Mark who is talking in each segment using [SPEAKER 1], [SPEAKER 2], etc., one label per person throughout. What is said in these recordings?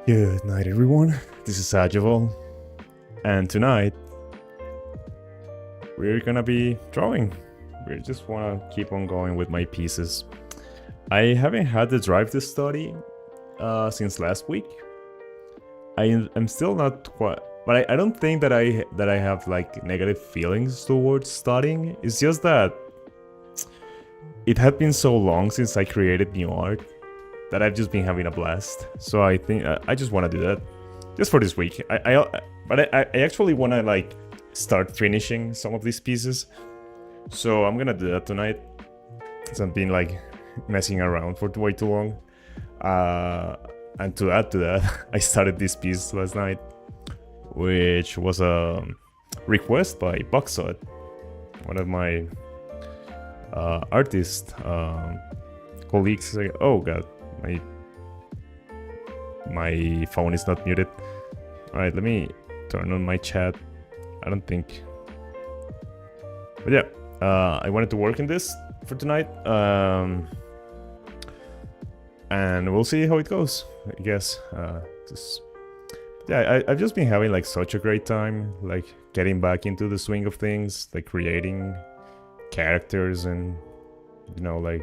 [SPEAKER 1] Good night, everyone. This is Sajaval, and tonight we're gonna be drawing. We just wanna keep on going with my pieces. I haven't had the drive to study since last week. I'm still not quite, but I don't think that I have like negative feelings towards studying. It's just that it had been so long since I created new art that I've just been having a blast. So I think I just want to do that just for this week. But I actually want to like start finishing some of these pieces. So I'm gonna do that tonight, because I've been like messing around for way too long. And to add to that, I started this piece last night, which was a request by Buxot, one of my artist colleagues. Like, oh god, my phone is not muted. All right, let me turn on my chat. I don't think, but yeah, I wanted to work in this for tonight, and we'll see how it goes, I guess. Yeah, I've just been having like such a great time, like getting back into the swing of things, like creating characters and, you know, like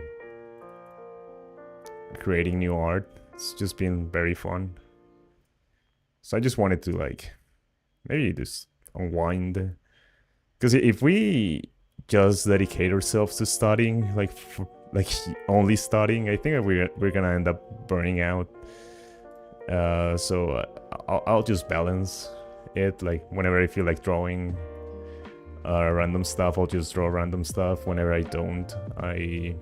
[SPEAKER 1] creating new art. It's just been very fun. So I just wanted to like maybe just unwind, because if we just dedicate ourselves to studying, like only studying, I think we're gonna end up burning out. So I'll just balance it. Like whenever I feel like drawing random stuff, I'll just draw random stuff. Whenever I don't, I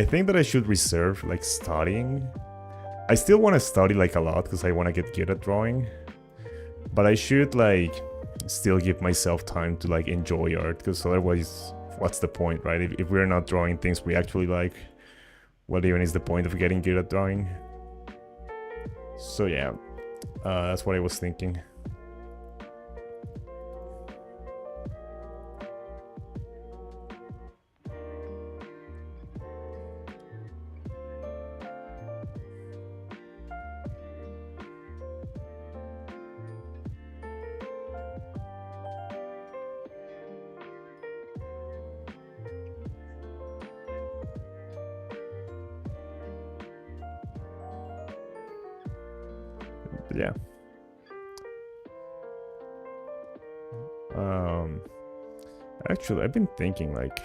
[SPEAKER 1] think that I should reserve like studying. I still want to study like a lot because I want to get good at drawing, but I should like still give myself time to like enjoy art, because otherwise what's the point, right? If we're not drawing things we actually like, what even is the point of getting good at drawing? So yeah, that's what I was thinking. But yeah. Actually, I've been thinking like,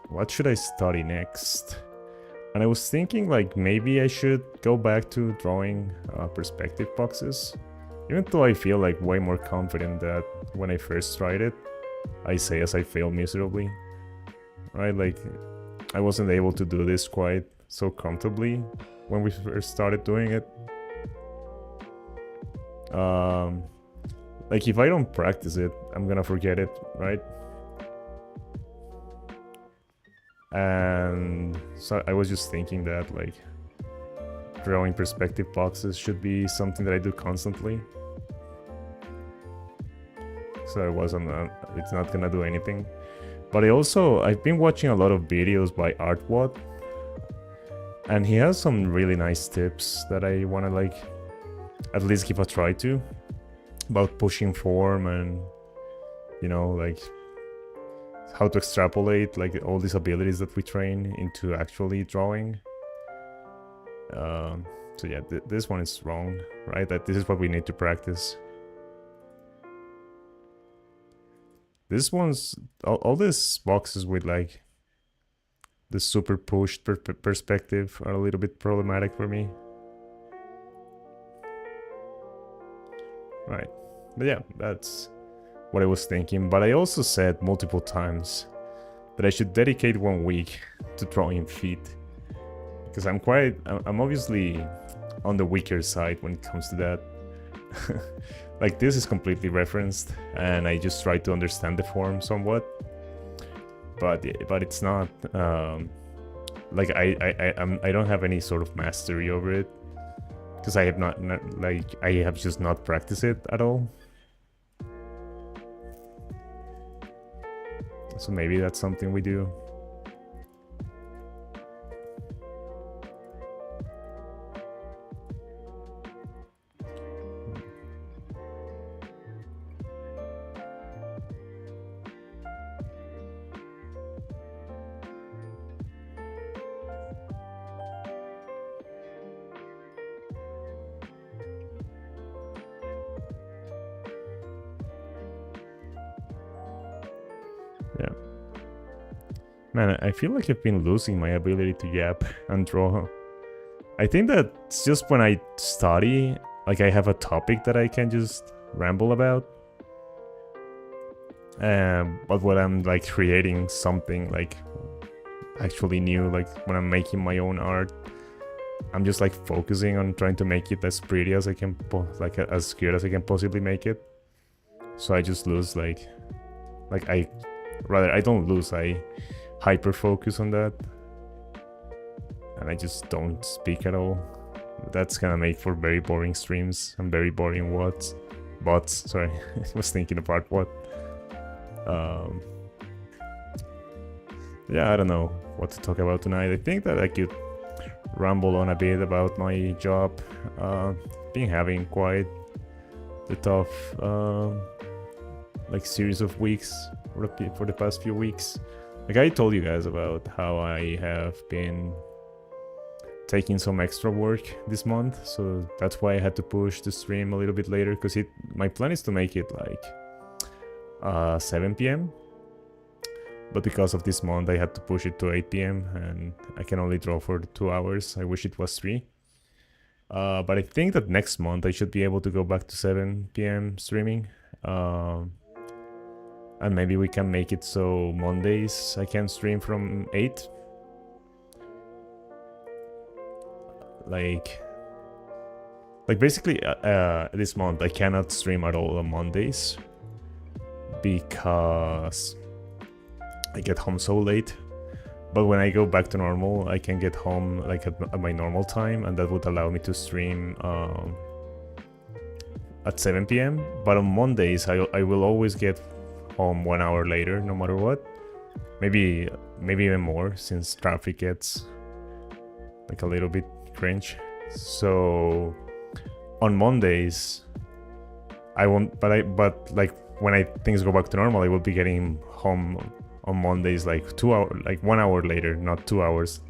[SPEAKER 1] what should I study next? And I was thinking like maybe I should go back to drawing perspective boxes, even though I feel like way more confident that when I first tried it, I say as I fail miserably, right? Like I wasn't able to do this quite so comfortably when we first started doing it. Like if I don't practice it, I'm gonna forget it, right? And so I was just thinking that like drawing perspective boxes should be something that I do constantly. So it's not gonna do anything. But I've been watching a lot of videos by Artwad, and he has some really nice tips that I wanna like at least give a try to, about pushing form and, you know, like how to extrapolate like all these abilities that we train into actually drawing. So yeah, this one is wrong, right? That this is what we need to practice. This one's all these boxes with like the super pushed perspective are a little bit problematic for me. Right, but yeah, that's what I was thinking. But I also said multiple times that I should dedicate 1 week to drawing feet, because I'm obviously on the weaker side when it comes to that. Like this is completely referenced, and I just try to understand the form somewhat, but it's not like I don't have any sort of mastery over it, because I have not like I have just not practiced it at all. So maybe that's something we do. Yeah. Man, I feel like I've been losing my ability to yap and draw. I think that it's just when I study, like I have a topic that I can just ramble about. But when I'm like creating something like actually new, like when I'm making my own art, I'm just like focusing on trying to make it as pretty as I can, like as good as I can possibly make it. So I just lose I don't lose, I hyper focus on that. And I just don't speak at all. That's gonna make for very boring streams and very boring bots. Sorry, I was thinking about what. Yeah, I don't know what to talk about tonight. I think that I could ramble on a bit about my job. Been having quite the tough like series of weeks for the past few weeks. Like I told you guys about how I have been taking some extra work this month, so that's why I had to push the stream a little bit later, because my plan is to make it like 7 p.m. But because of this month, I had to push it to 8 p.m. and I can only draw for 2 hours. I wish it was 3. But I think that next month I should be able to go back to 7 p.m. streaming. And maybe we can make it so Mondays I can stream from 8. Like basically this month I cannot stream at all on Mondays because I get home so late. But when I go back to normal, I can get home like at my normal time, and that would allow me to stream at 7 p.m. But on Mondays I will always get home 1 hour later no matter what. Maybe even more, since traffic gets like a little bit cringe. So on Mondays I won't, but like when things go back to normal, I will be getting home on Mondays like 2 hours, like 1 hour later, not 2 hours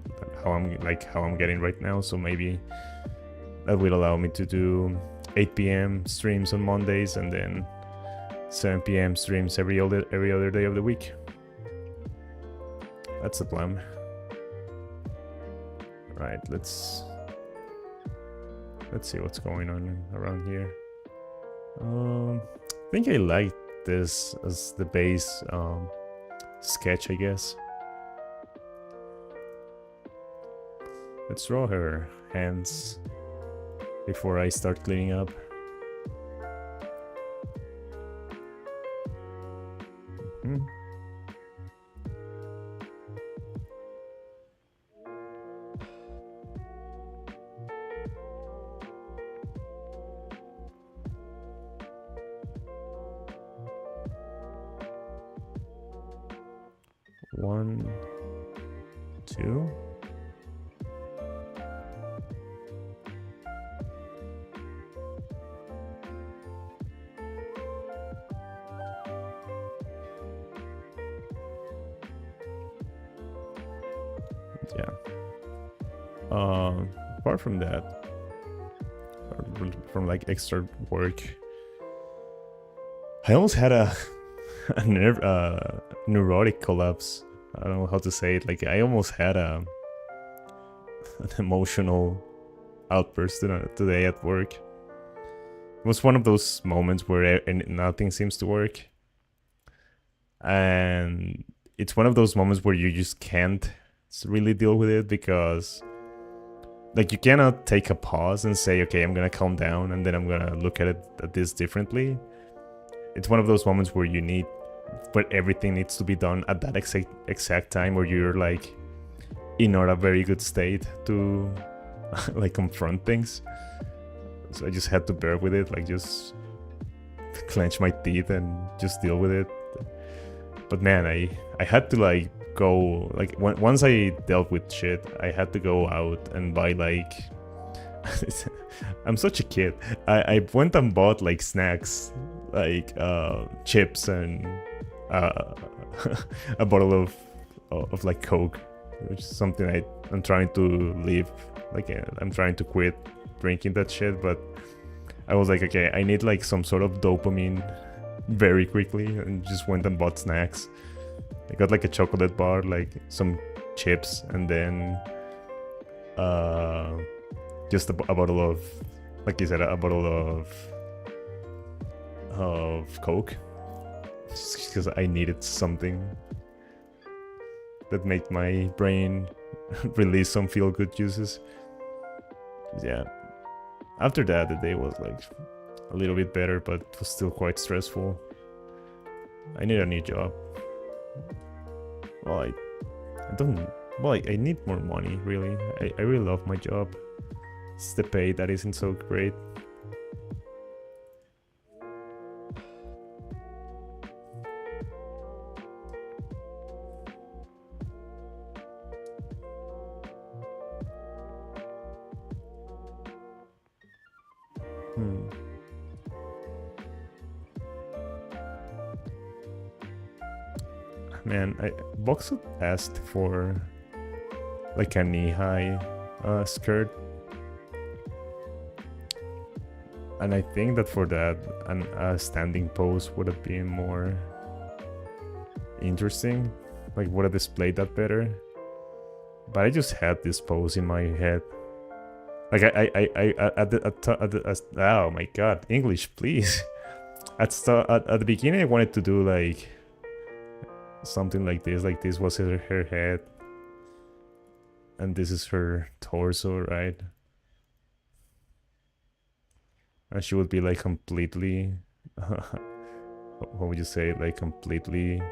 [SPEAKER 1] how I'm getting right now. So maybe that will allow me to do 8 p.m. streams on Mondays and then 7 p.m. streams every other day of the week. That's the plan. Right, let's see what's going on around here. I think I like this as the base sketch, I guess. Let's draw her hands before I start cleaning up. One, two. Yeah. Apart from that, from like extra work, I almost had a neurotic collapse. I don't know how to say it. Like I almost had an emotional outburst today at work. It was one of those moments where nothing seems to work, and it's one of those moments where you just can't really deal with it, because like you cannot take a pause and say, okay, I'm gonna calm down and then I'm gonna look at this differently. It's one of those moments where everything needs to be done at that exact time, where you're like in not a very good state to like confront things. So I just had to bear with it, like just clench my teeth and just deal with it. But man, I had to like go, like once I dealt with shit, I had to go out and buy like I'm such a kid. I went and bought like snacks, like chips and a bottle of like Coke, which is something I'm trying to leave. Like I'm trying to quit drinking that shit, but I was like, okay, I need like some sort of dopamine very quickly, and just went and bought snacks. I got like a chocolate bar, like some chips, and then just a bottle of, like you said, a bottle of Coke, just because I needed something that made my brain release some feel-good juices. Yeah. After that, the day was like a little bit better, but it was still quite stressful. I need a new job. Well, I don't. Well, I need more money, really. I really love my job. It's the pay that isn't so great. Man, Boxwood asked for like a knee-high skirt, and I think that for that, a standing pose would have been more interesting. Like, would have displayed that better. But I just had this pose in my head. Like oh my god, English, please. At the beginning, I wanted to do like something like this was her head, and this is her torso, right? And she would be like completely what would you say, like completely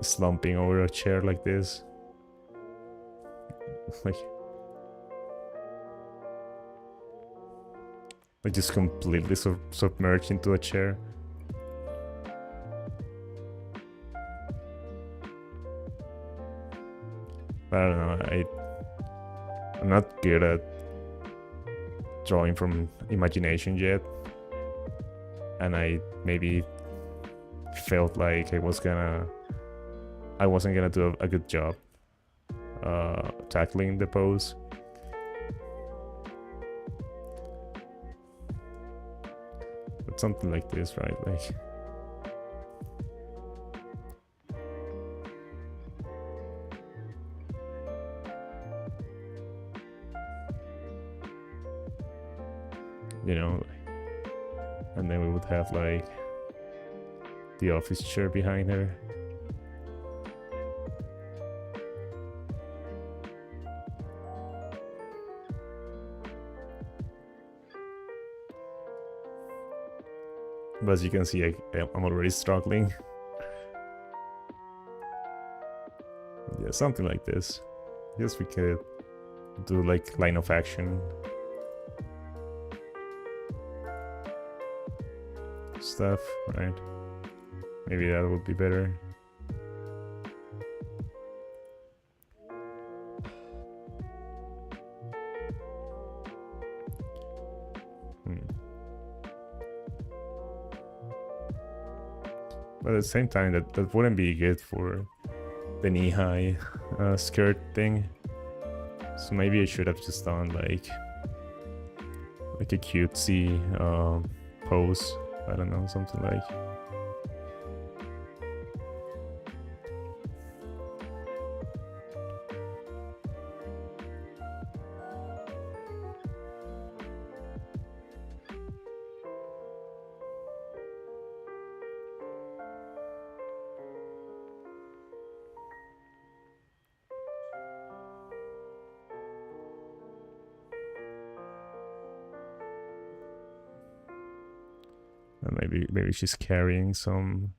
[SPEAKER 1] slumping over a chair like this. like just completely submerged into a chair. I don't know, I'm not good at drawing from imagination yet, and I maybe felt like I wasn't gonna do a good job tackling the pose. But something like this, right? Like, you know, and then we would have like the office chair behind her. But as you can see, I'm already struggling. Yeah, something like this. Yes, we could do like line of action stuff, right? Maybe that would be better. But at the same time, that wouldn't be good for the knee-high skirt thing. So maybe I should have just done like a cutesy pose. I don't know, something like. Maybe she's carrying some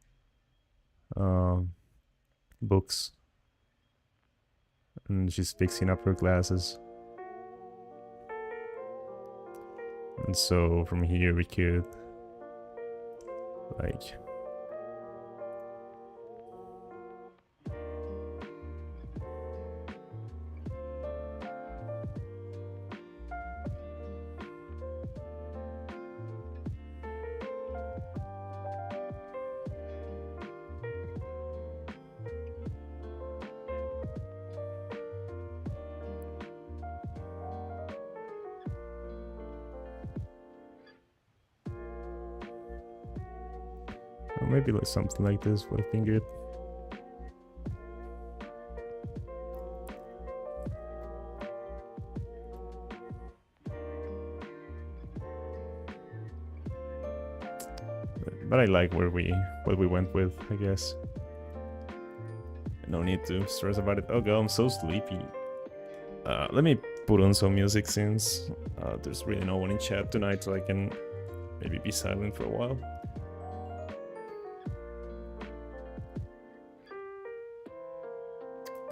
[SPEAKER 1] books, and she's fixing up her glasses. And so from here we could like maybe like something like this would have been good. But I like what we went with, I guess. No need to stress about it. Oh god, I'm so sleepy. Let me put on some music since there's really no one in chat tonight, so I can maybe be silent for a while.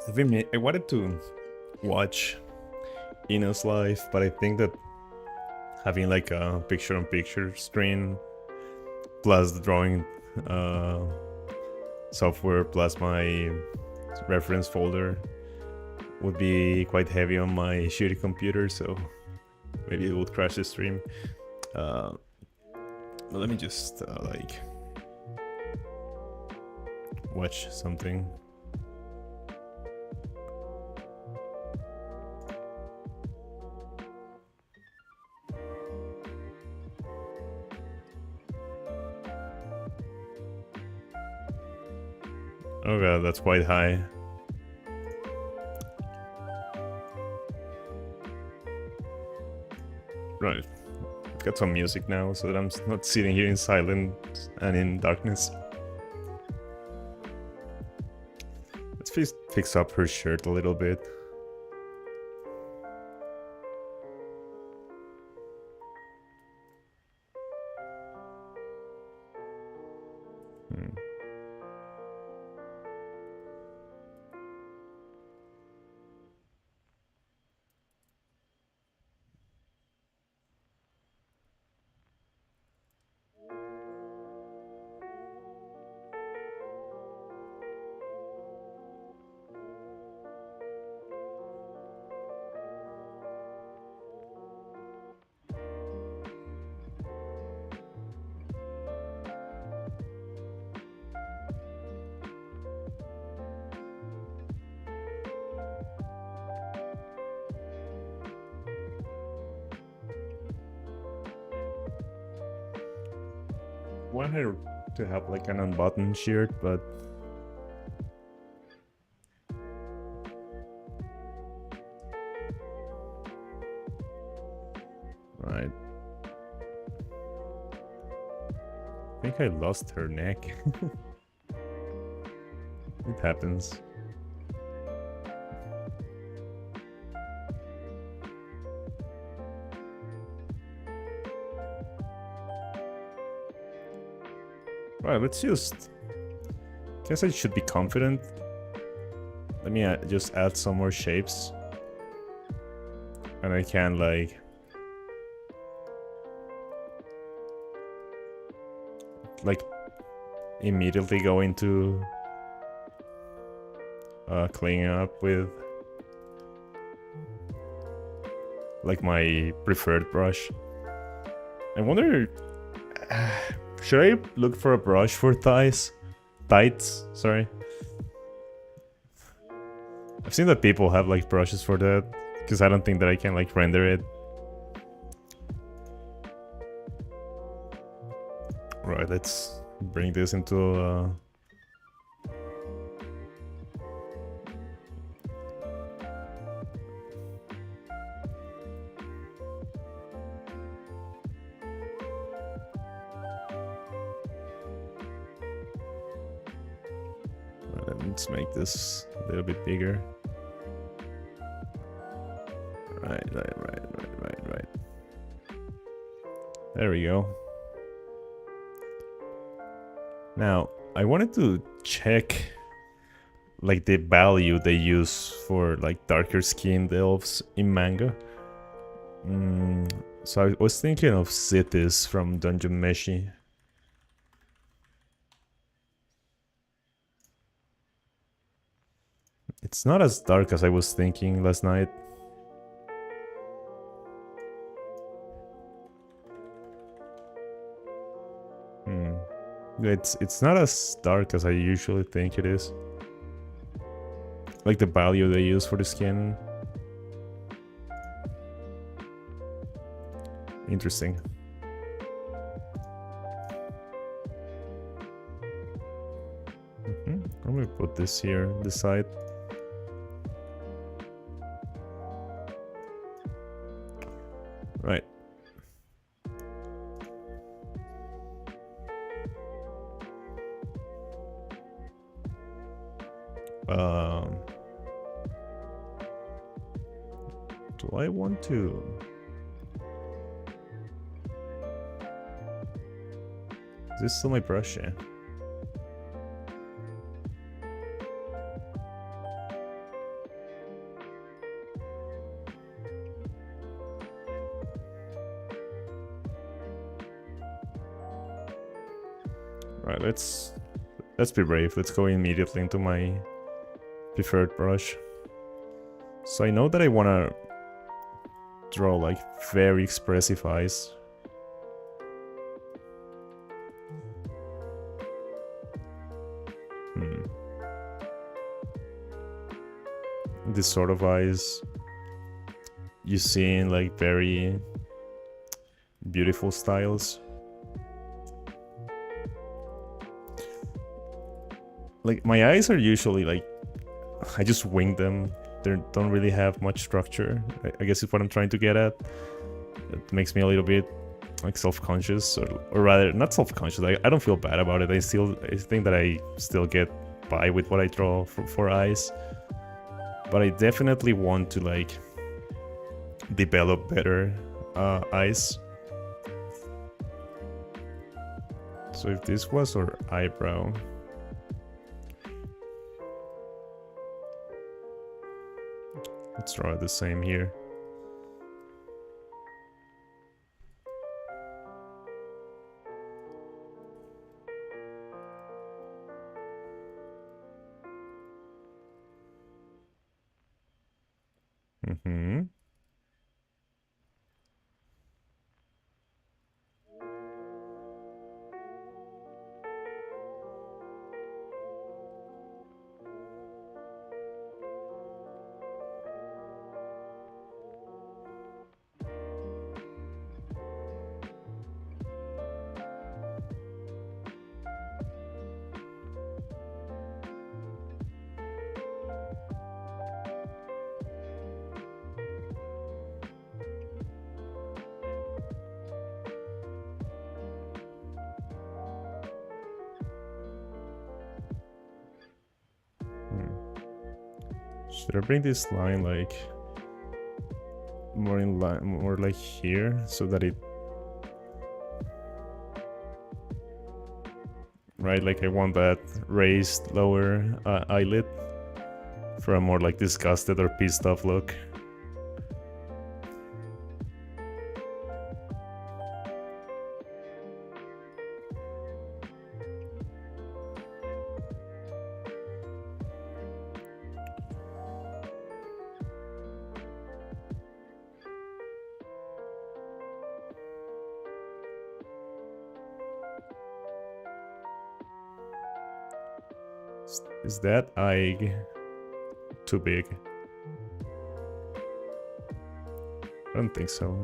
[SPEAKER 1] I wanted to watch Intuos live, but I think that having like a picture-on-picture screen plus the drawing software plus my reference folder would be quite heavy on my shitty computer, so maybe it would crash the stream. But let me just like watch something. Oh god, that's quite high. Right, I've got some music now so that I'm not sitting here in silence and in darkness. Let's fix up her shirt a little bit. Want her to have like an unbuttoned shirt, but right. I think I lost her neck. It happens. Right, let's just... Guess I should be confident. Let me just add some more shapes. And I can like... immediately go into... cleaning up with... like my preferred brush. I wonder... should I look for a brush for thighs? Tights, sorry. I've seen that people have like brushes for that, because I don't think that I can like render it. Right, let's bring this into let's make this a little bit bigger. Right. There we go. Now, I wanted to check like the value they use for like darker skinned elves in manga. So I was thinking of Cities from Dungeon Meshi. It's not as dark as I was thinking last night. It's not as dark as I usually think it is. Like the value they use for the skin. Interesting. I'm gonna put this here on the side. Right. Do I want to... Is this still my brush? Yeah. Right, let's be brave. Let's go immediately into my preferred brush. So I know that I want to draw like very expressive eyes. This sort of eyes you see in like very beautiful styles. Like my eyes are usually like, I just wing them. They don't really have much structure. I guess it's what I'm trying to get at. It makes me a little bit like self-conscious, or rather not self-conscious. I don't feel bad about it. I think that I still get by with what I draw for eyes. But I definitely want to like develop better eyes. So if this was our eyebrow, let's draw the same here. Should I bring this line like more in line, more like here, so that it, right? Like I want that raised lower eyelid for a more like disgusted or pissed off look. Is that eye too big? I don't think so.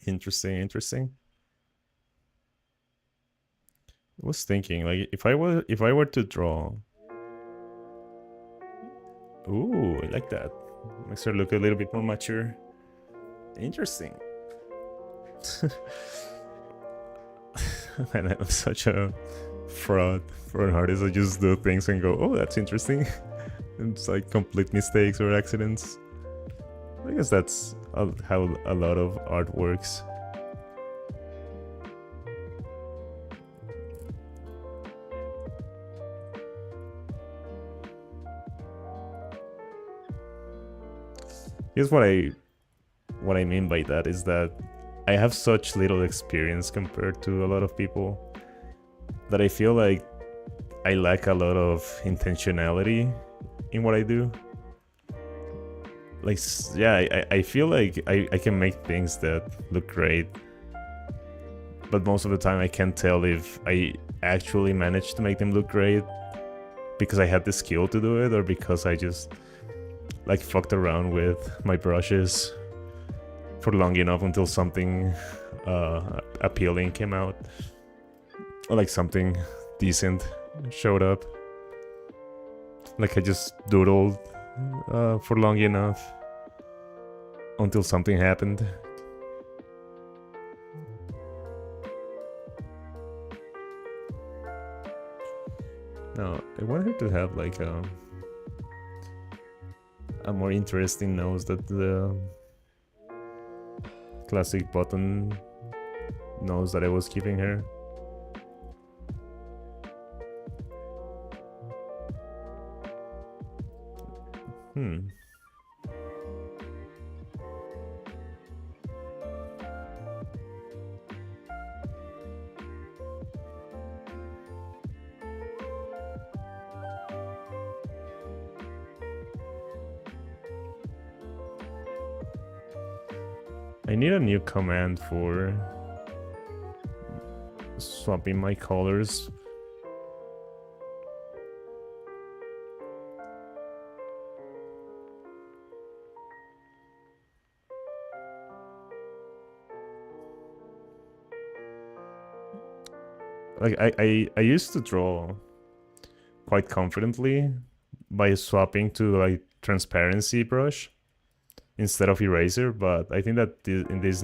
[SPEAKER 1] Interesting. I was thinking, like, if I were to draw. Ooh, I like that. Makes her look a little bit more mature. Interesting. And I'm such a fraud for an artist. I just do things and go, oh, that's interesting. And it's like complete mistakes or accidents. I guess that's how a lot of art works. Here's what I mean by that is that I have such little experience compared to a lot of people that I feel like I lack a lot of intentionality in what I do. Like, yeah, I feel like I can make things that look great, but most of the time I can't tell if I actually managed to make them look great because I had the skill to do it, or because I just like fucked around with my brushes for long enough until something appealing came out, or like something decent showed up. Like I just doodled for long enough until something happened. No, I want her to have like a more interesting nose than the classic button nose that I was giving her. I need a new command for swapping my colors. Like I used to draw quite confidently by swapping to like transparency brush instead of eraser, but I think that in this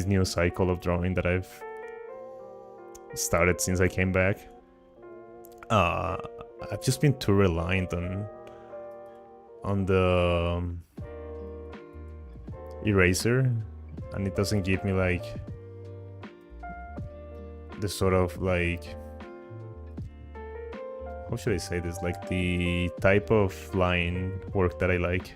[SPEAKER 1] new cycle of drawing that I've started since I came back, I've just been too reliant on the eraser, and it doesn't give me like the sort of like, how should I say this, like the type of line work that I like.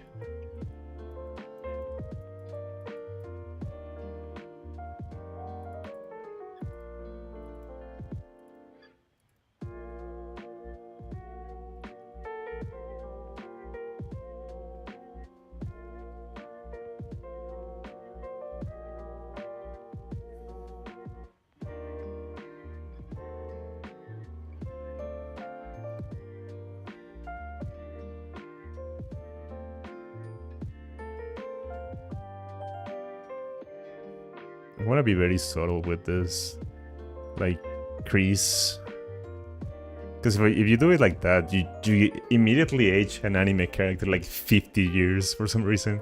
[SPEAKER 1] I want to be very subtle with this, like crease, because if you do it like that, you immediately age an anime character like 50 years for some reason.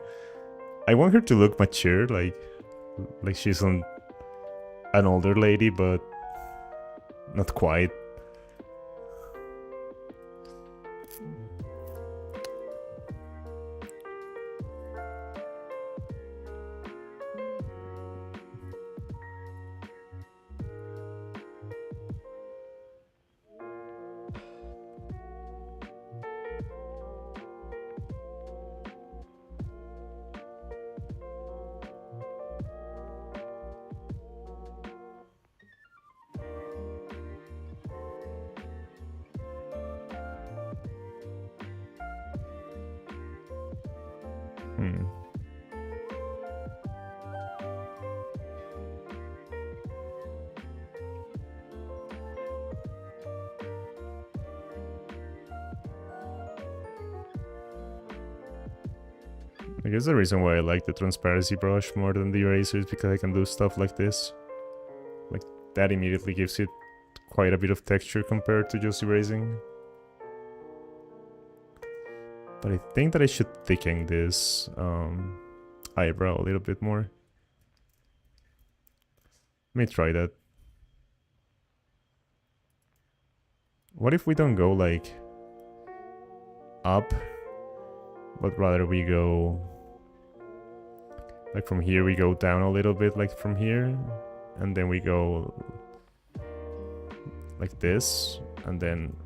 [SPEAKER 1] I want her to look mature, like she's an older lady, but not quite. I guess the reason why I like the transparency brush more than the eraser is because I can do stuff like this. Like, that immediately gives it quite a bit of texture compared to just erasing. But I think that I should thicken this eyebrow a little bit more. Let me try that. What if we don't go like up, but rather we go like from here, we go down a little bit, like from here, and then we go like this, and then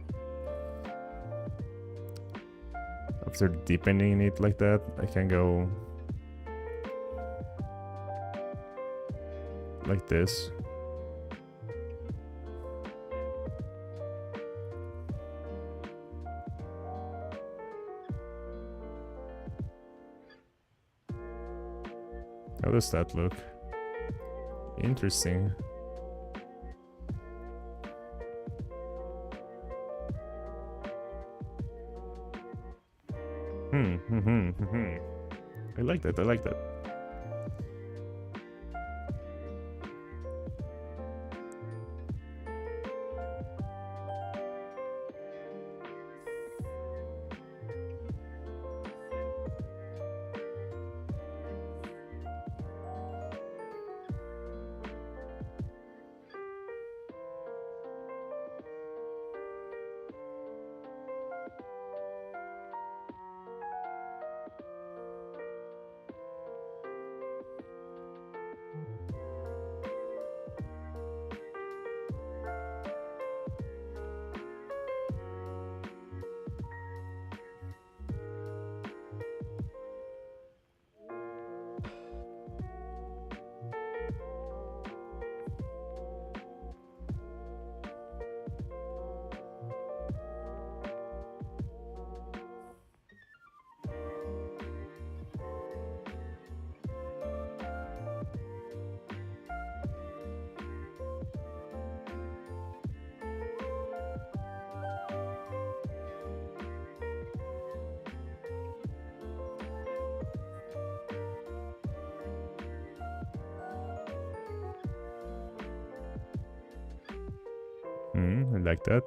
[SPEAKER 1] After deepening it like that, I can go like this. How does that look? Interesting. I like that, I like that. I like that.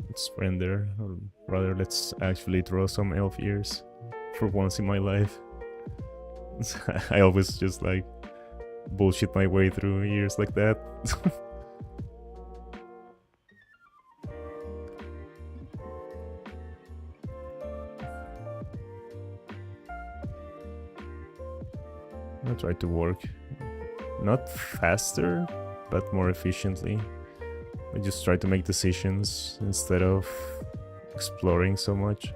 [SPEAKER 1] Let's render, or rather let's actually draw some elf ears for once in my life. I always just like bullshit my way through ears like that. I'll try to work not faster, but more efficiently. I just try to make decisions instead of exploring so much.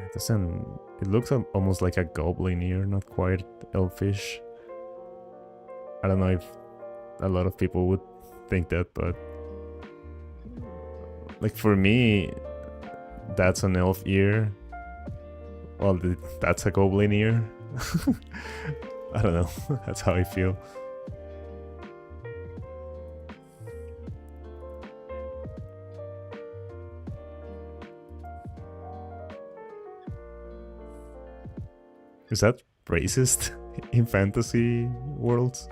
[SPEAKER 1] It doesn't It looks almost like a goblin ear, not quite elfish. I don't know if a lot of people would think that, but like for me, that's an elf ear. Well, that's a goblin ear. I don't know. That's how I feel. Is that racist in fantasy worlds?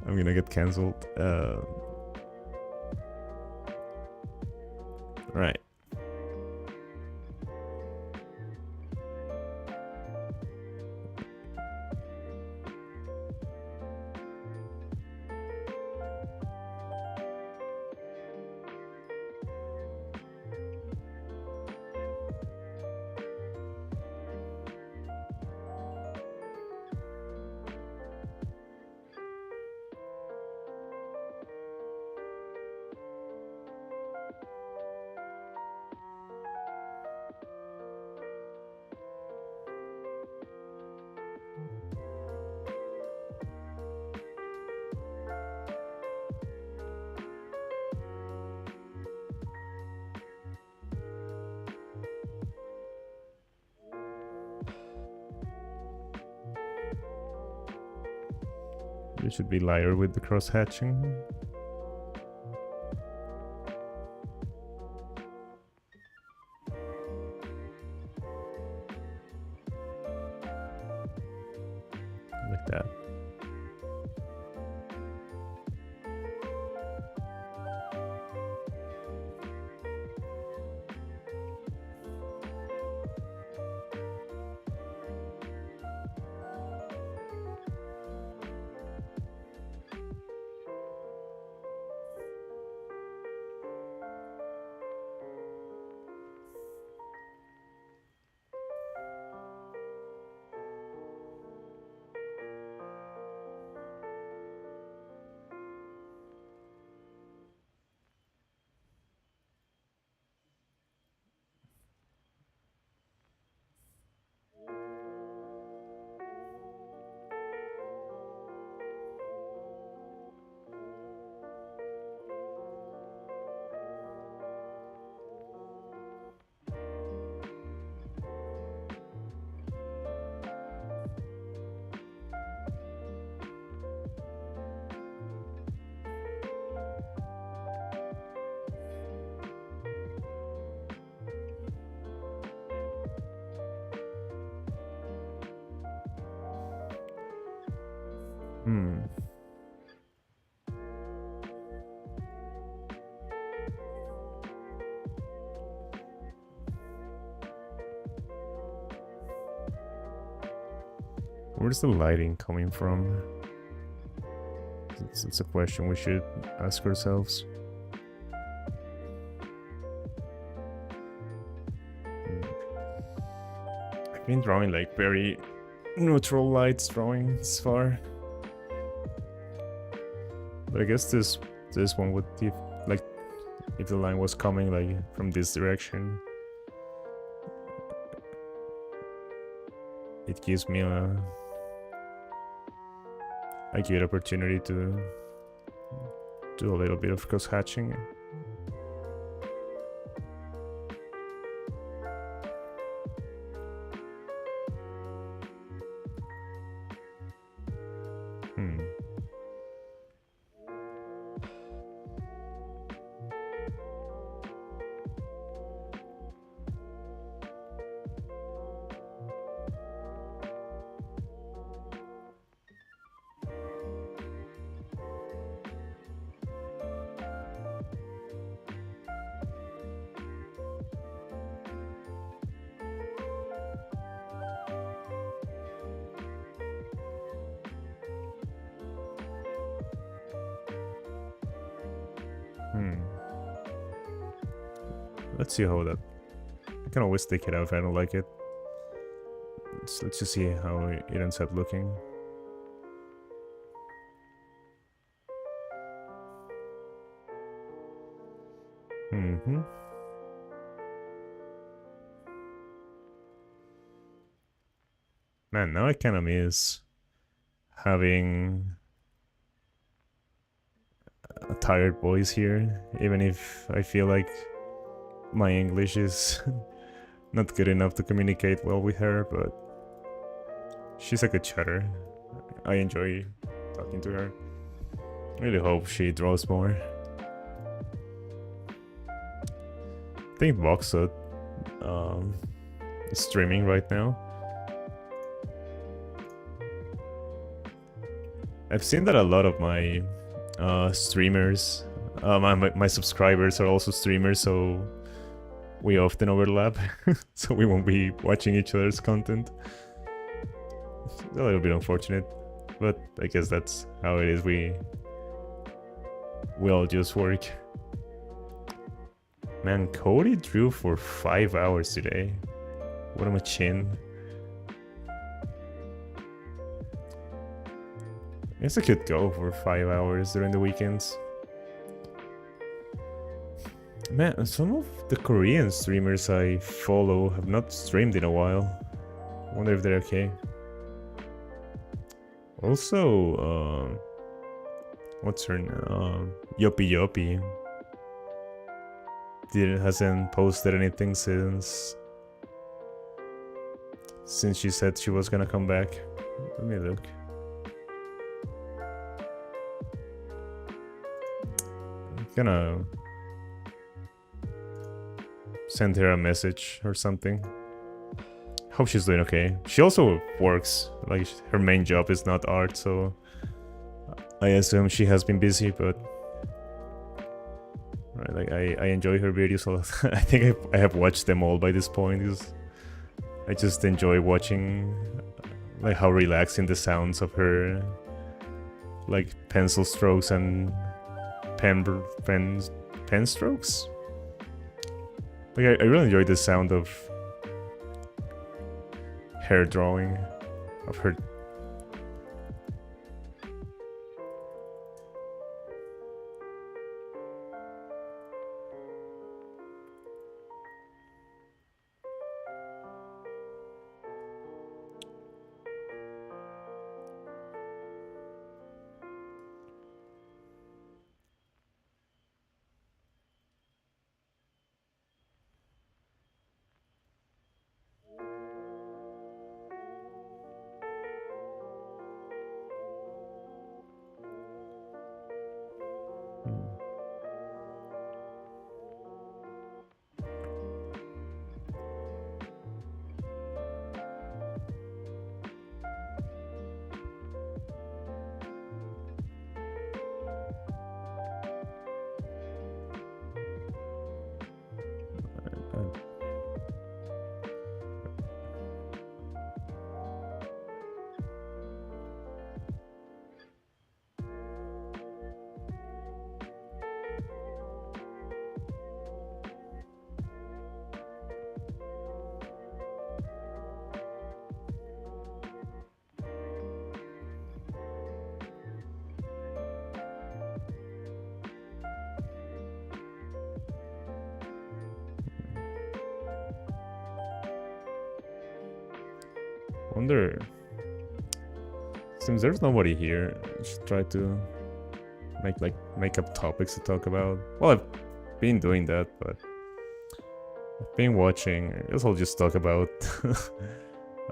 [SPEAKER 1] I'm gonna get cancelled. Right. It should be lighter with the cross hatching. Like that. Where's the lighting coming from? It's a question we should ask ourselves. I've been drawing like very neutral lights drawings far. But I guess this one would give, like, if the line was coming like from this direction, it gives me a good opportunity to do a little bit of cross hatching. Let's see how that... I can always take it out if I don't like it. Let's just see how it ends up looking. Man, now I kind of miss having a tired voice here, even if I feel like my English is not good enough to communicate well with her, but she's a good chatter. I enjoy talking to her. I really hope she draws more. I think Voxot is streaming right now. I've seen that a lot of my streamers, my subscribers are also streamers, so we often overlap, so we won't be watching each other's content. It's a little bit unfortunate, but I guess that's how it is. We all just work. Man, Cody drew for 5 hours today. What a machine. I guess I could go for 5 hours during the weekends. Man, some of the Korean streamers I follow have not streamed in a while. I wonder if they're okay. Also, what's her name? Yopi Yopi. Hasn't posted anything since she said she was gonna come back. Let me look. I'm gonna send her a message or something. Hope she's doing okay. She also works, like her main job is not art, so I assume she has been busy, but right, like I enjoy her videos a lot. I think I have watched them all by this point, because I just enjoy watching like how relaxing the sounds of her like pencil strokes and pen strokes. Like I really enjoy the sound of hair drawing, of her. Wonder, since there's nobody here, I should try to make up topics to talk about. Well, I've been doing that, but I've been watching. I guess I'll just talk about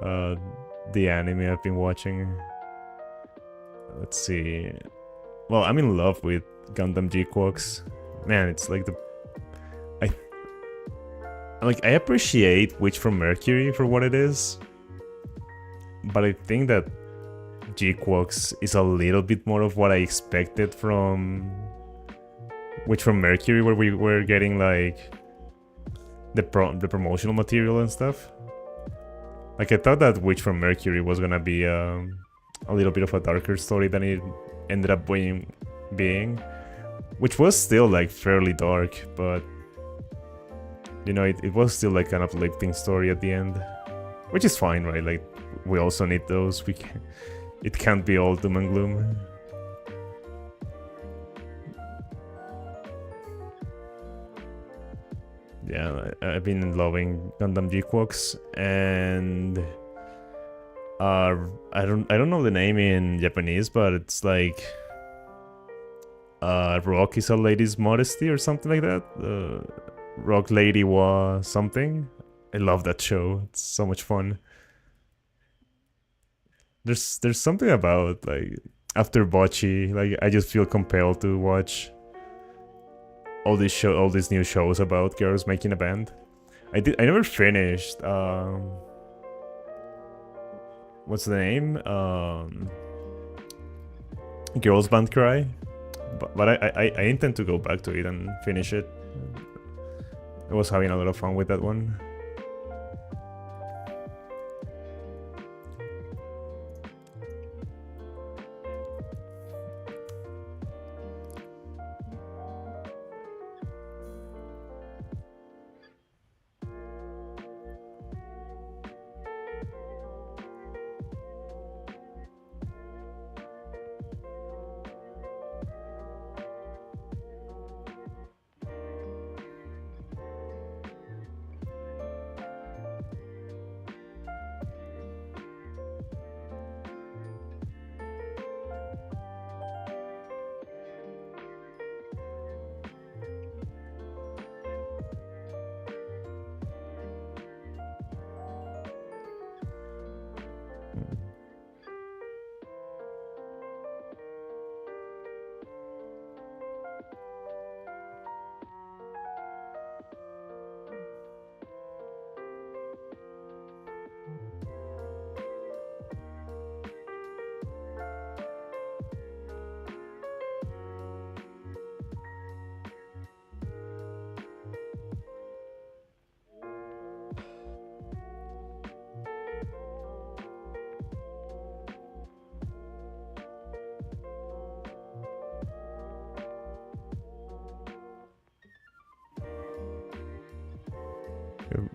[SPEAKER 1] the anime I've been watching. Let's see. Well, I'm in love with Gundam G-Quox. Man, it's like I appreciate Witch from Mercury for what it is. But I think that G-Quox is a little bit more of what I expected from Witch from Mercury, where we were getting like the promotional material and stuff. Like I thought that Witch from Mercury was gonna be a little bit of a darker story than it ended up being, which was still like fairly dark, but you know, it was still like an uplifting story at the end, which is fine, right? Like we also need those. It can't be all doom and gloom. Yeah, I've been loving Gundam G-Quox, and I don't know the name in Japanese, but it's like Rock is a lady's modesty or something like that. Rock Lady wa something. I love that show. It's so much fun. There's something about like after Bocce, like I just feel compelled to watch all these new shows about girls making a band. I never finished. What's the name? Girls Band Cry. But I intend to go back to it and finish it. I was having a lot of fun with that one.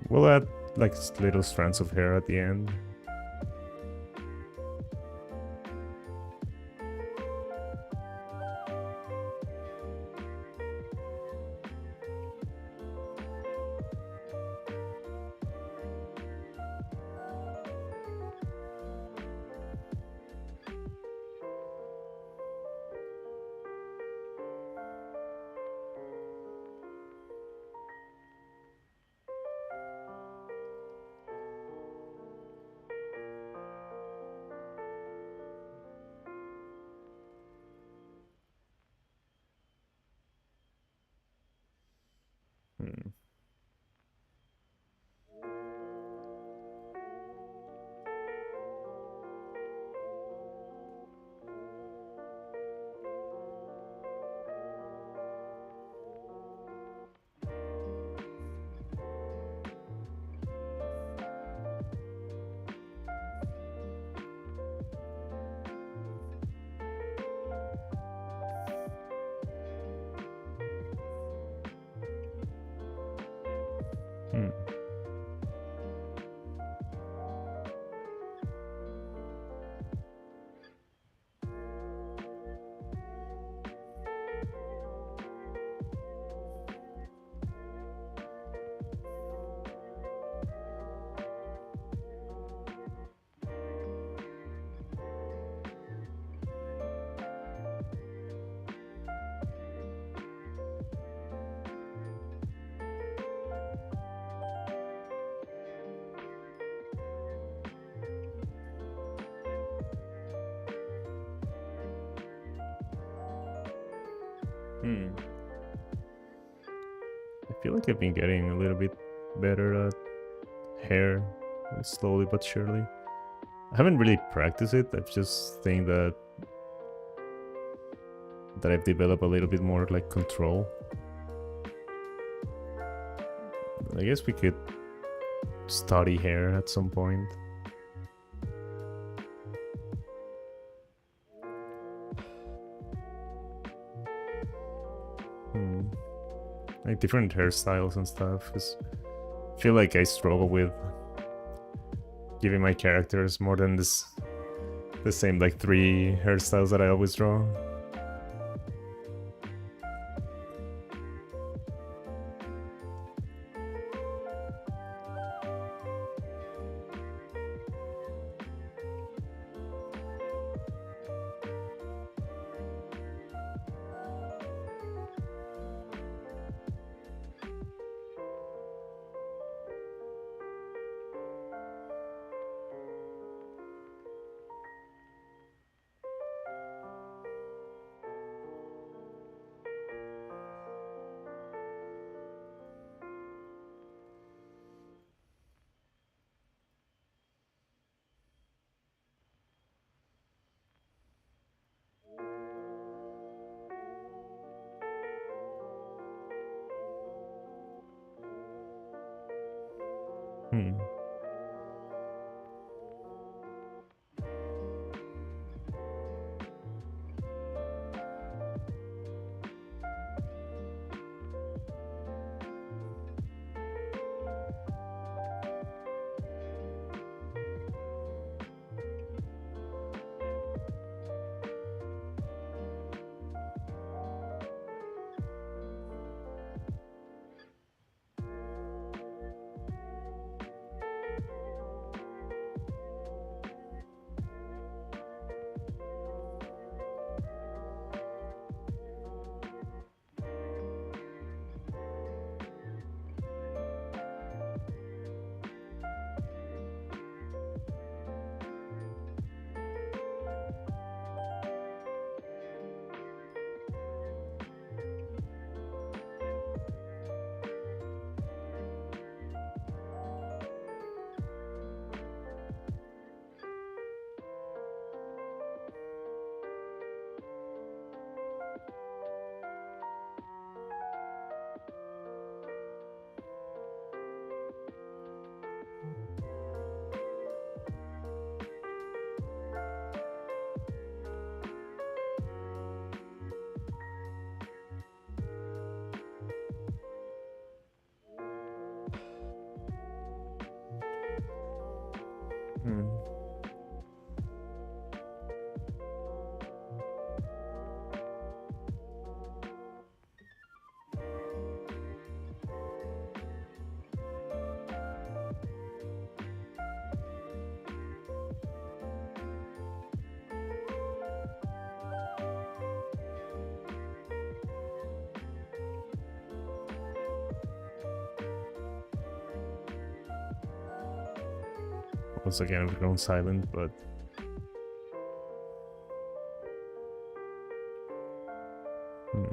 [SPEAKER 1] We'll add like little strands of hair at the end. Hmm. Hmm. Hmm. I feel like I've been getting a little bit better at hair, slowly but surely. I haven't really practiced it. I just think that I've developed a little bit more like control. I guess we could study hair at some point. Like different hairstyles and stuff. 'Cause I feel like I struggle with giving my characters more than the same like 3 hairstyles that I always draw. Hmm. Hmm. Once again, we've gone silent, but hmm.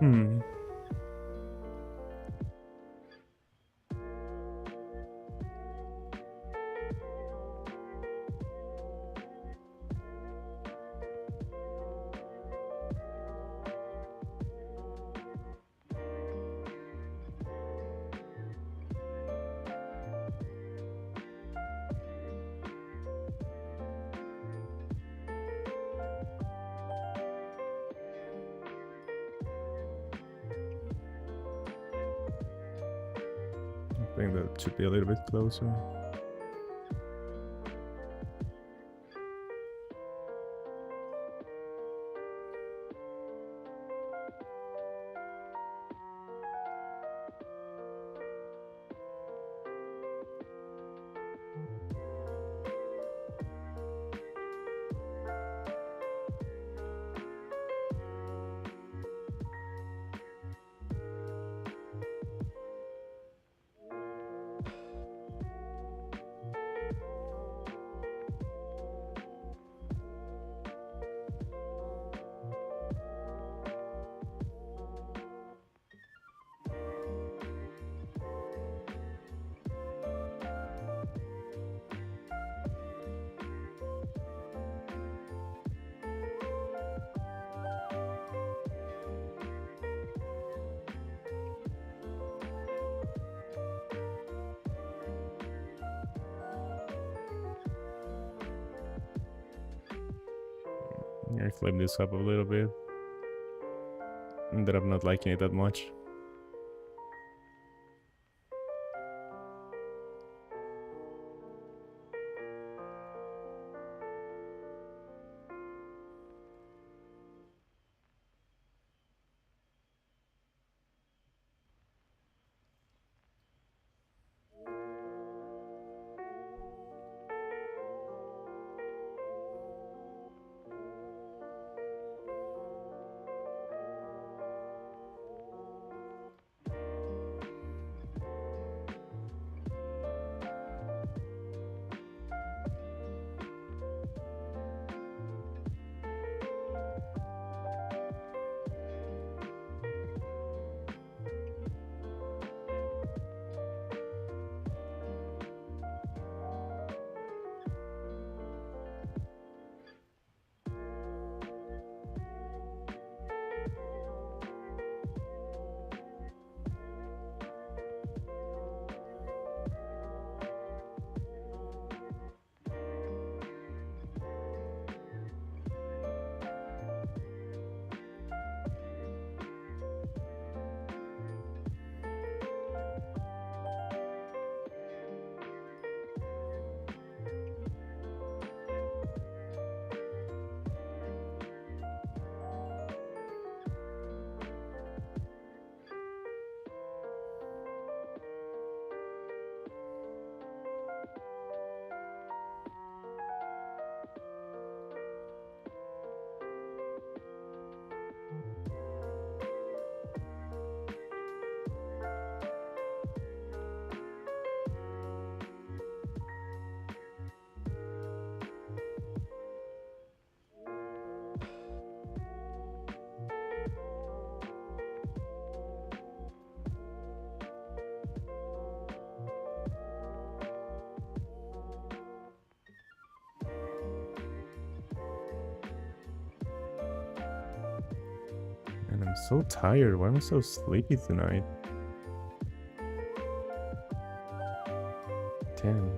[SPEAKER 1] Hmm. I think that should be a little bit closer. I flip this up a little bit. Ended up not liking it that much. I'm so tired. Why am I so sleepy tonight? Damn.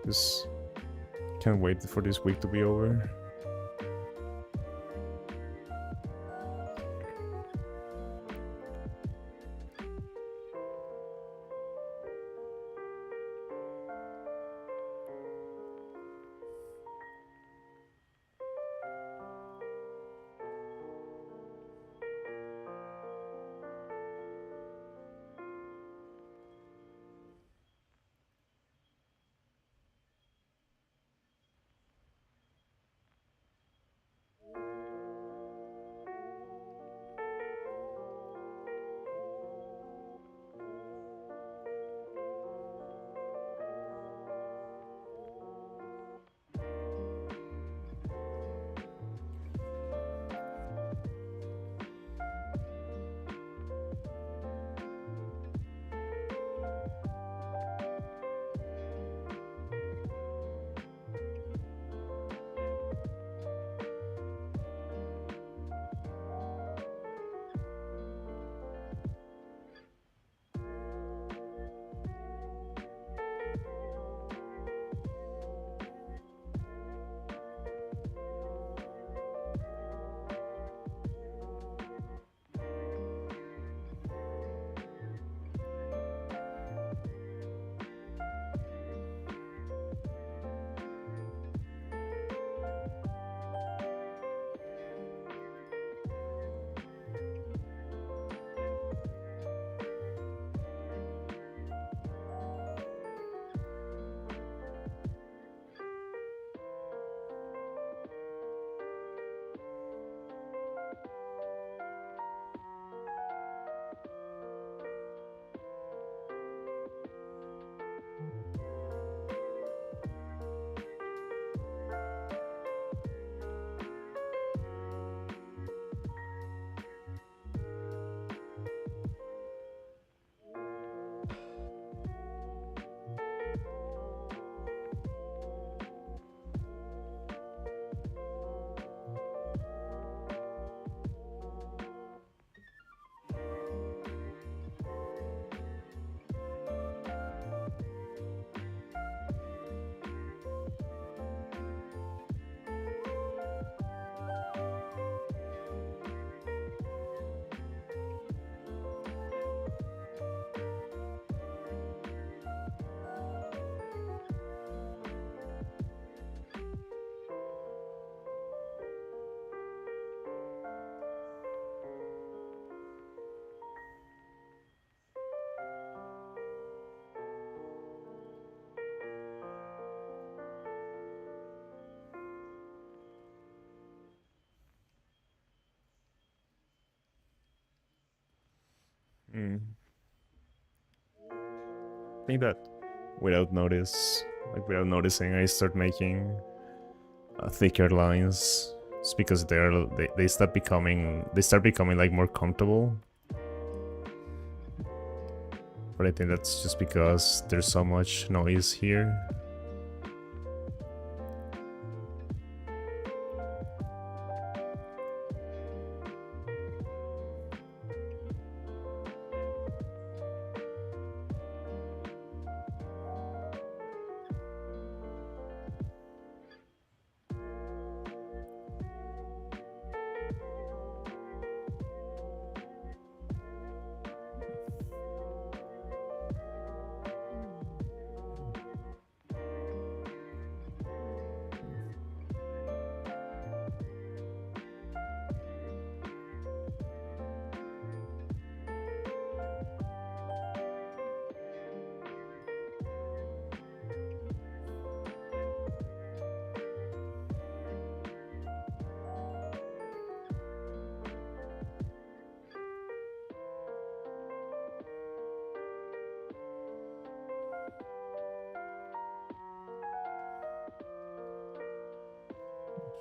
[SPEAKER 1] Just can't wait for this week to be over. I think that without without noticing, I start making thicker lines. It's because they start becoming like more comfortable. But I think that's just because there's so much noise here.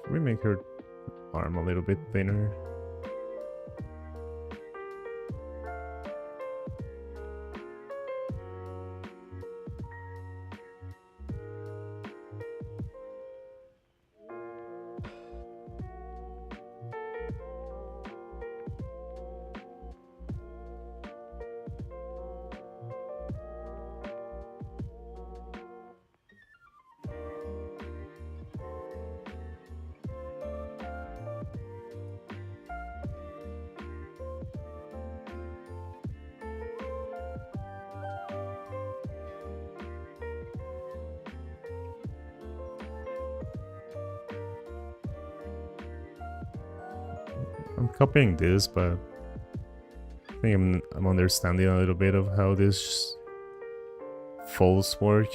[SPEAKER 1] Should we make her arm a little bit thinner? I'm copying this, but I think I'm understanding a little bit of how this folds work.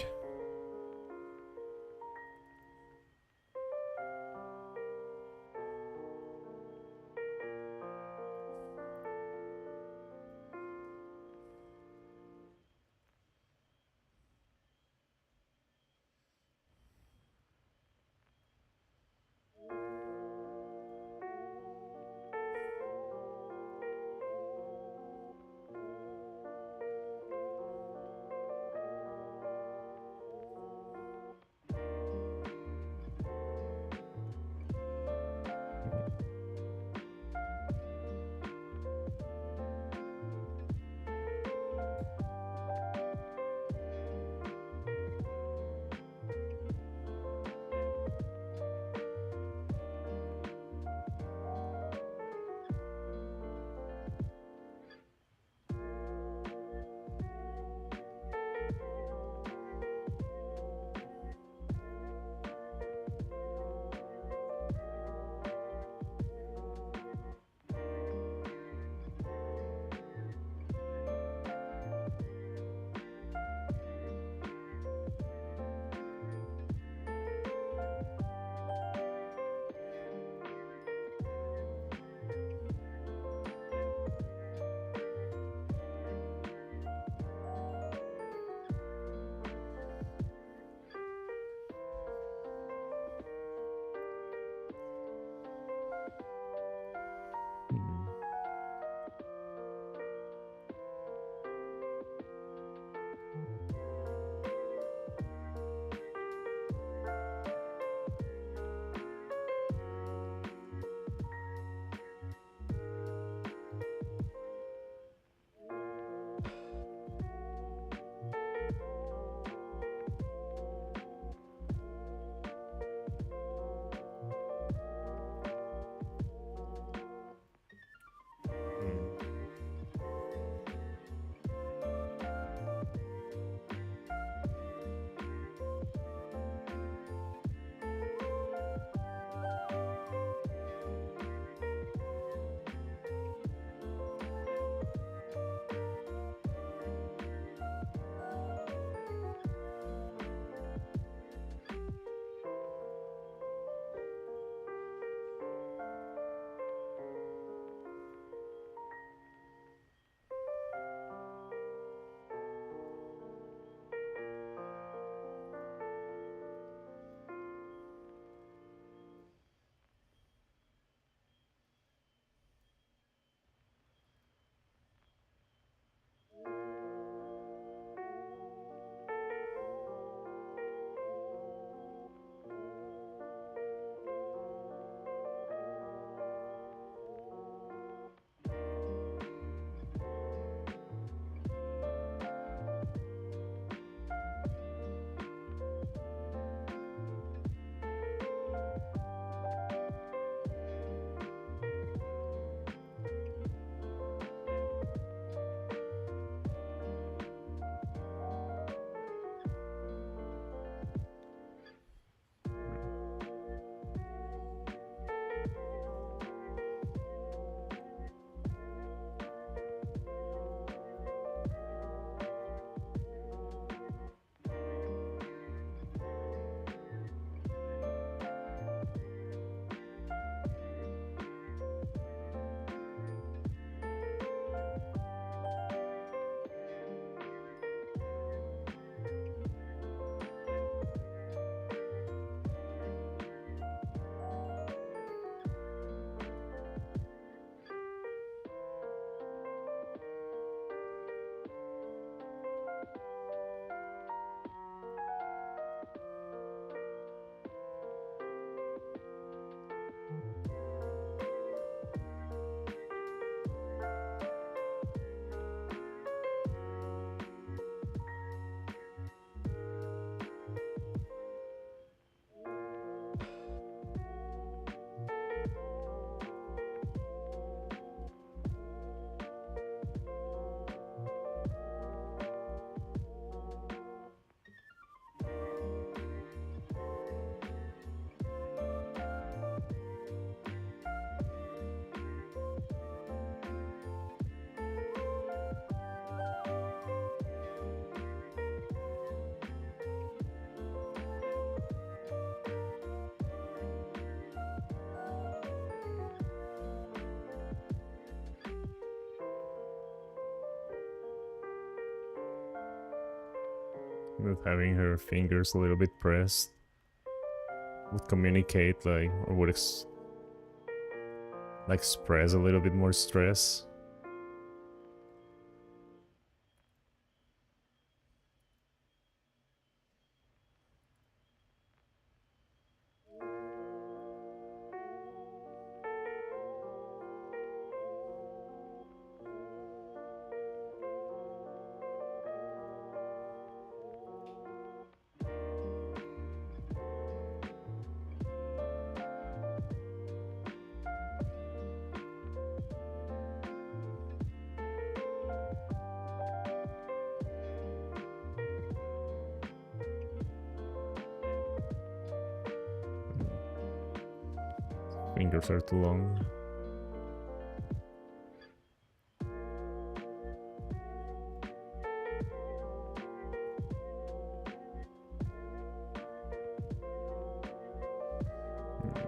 [SPEAKER 1] that having her fingers a little bit pressed would communicate like, or would like express a little bit more stress. Fingers are too long.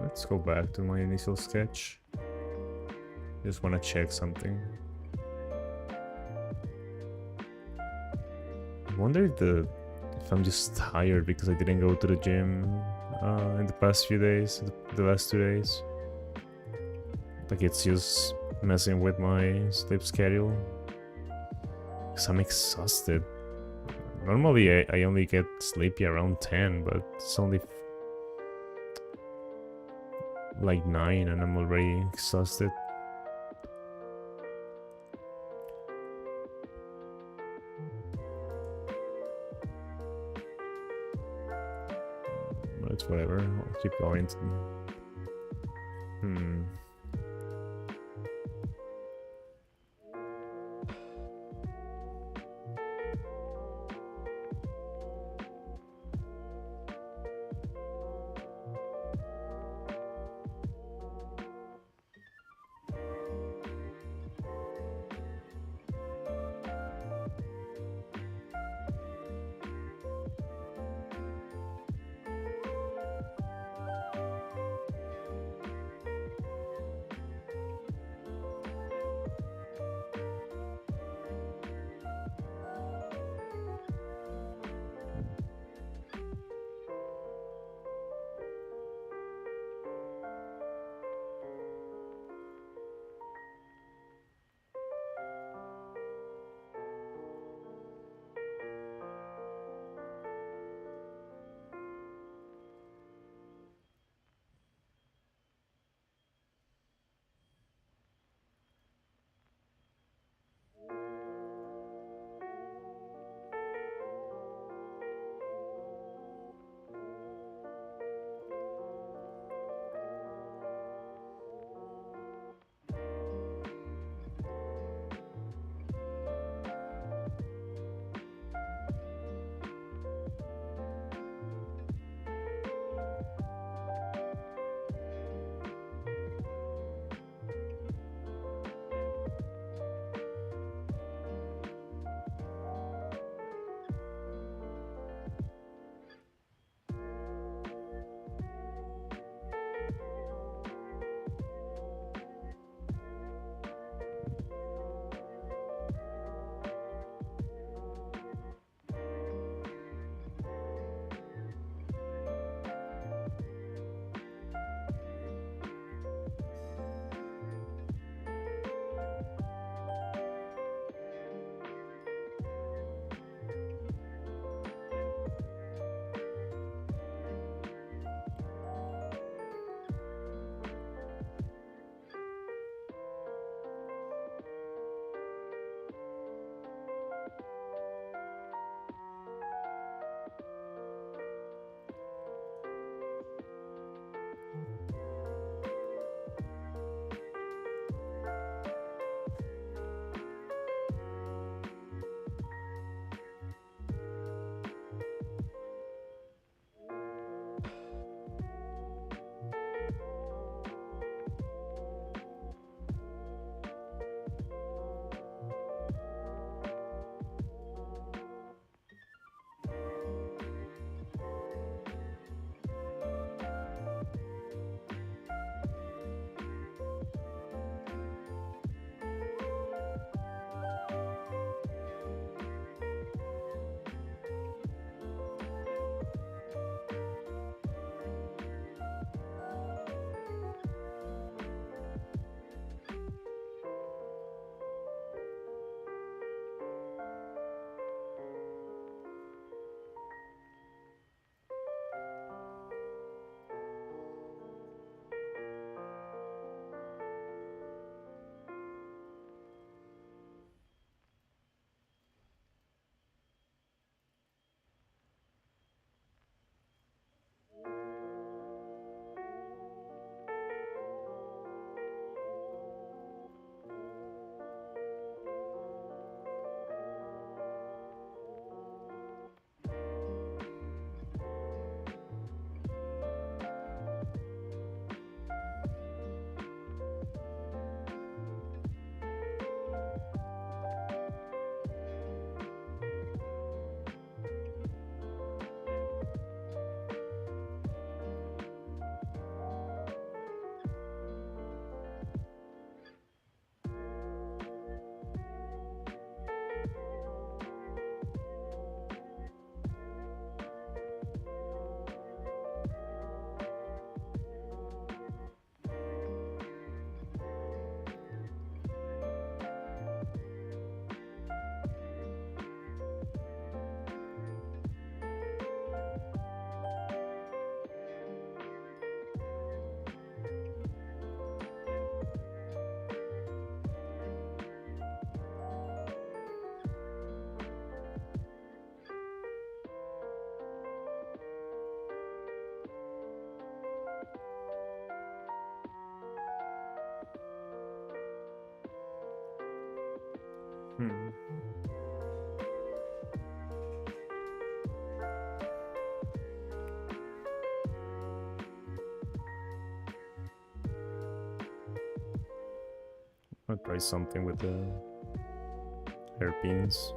[SPEAKER 1] Let's go back to my initial sketch. Just want to check something. I wonder if I'm just tired because I didn't go to the gym in the past few days, the last 2 days. Like it's just messing with my sleep schedule. Because I'm exhausted. Normally I only get sleepy around 10, but it's only like 9 and I'm already exhausted. But it's whatever, I'll keep going. Hmm. I'll try something with the hairpins.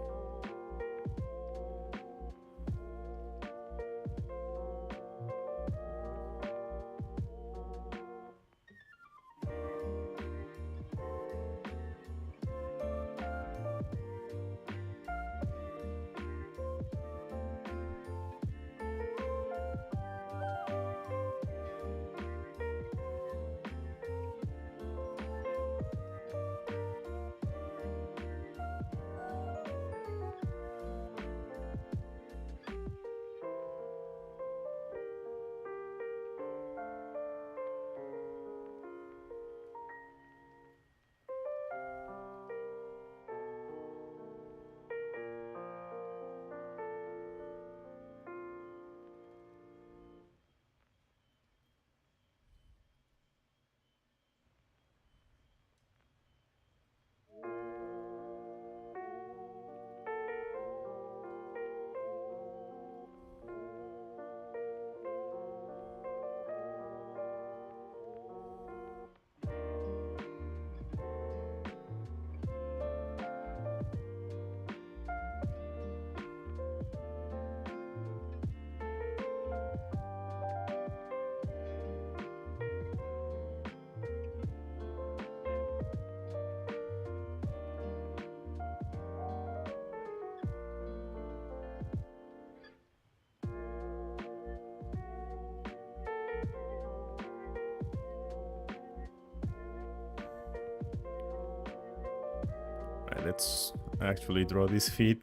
[SPEAKER 1] Right, let's actually draw these feet.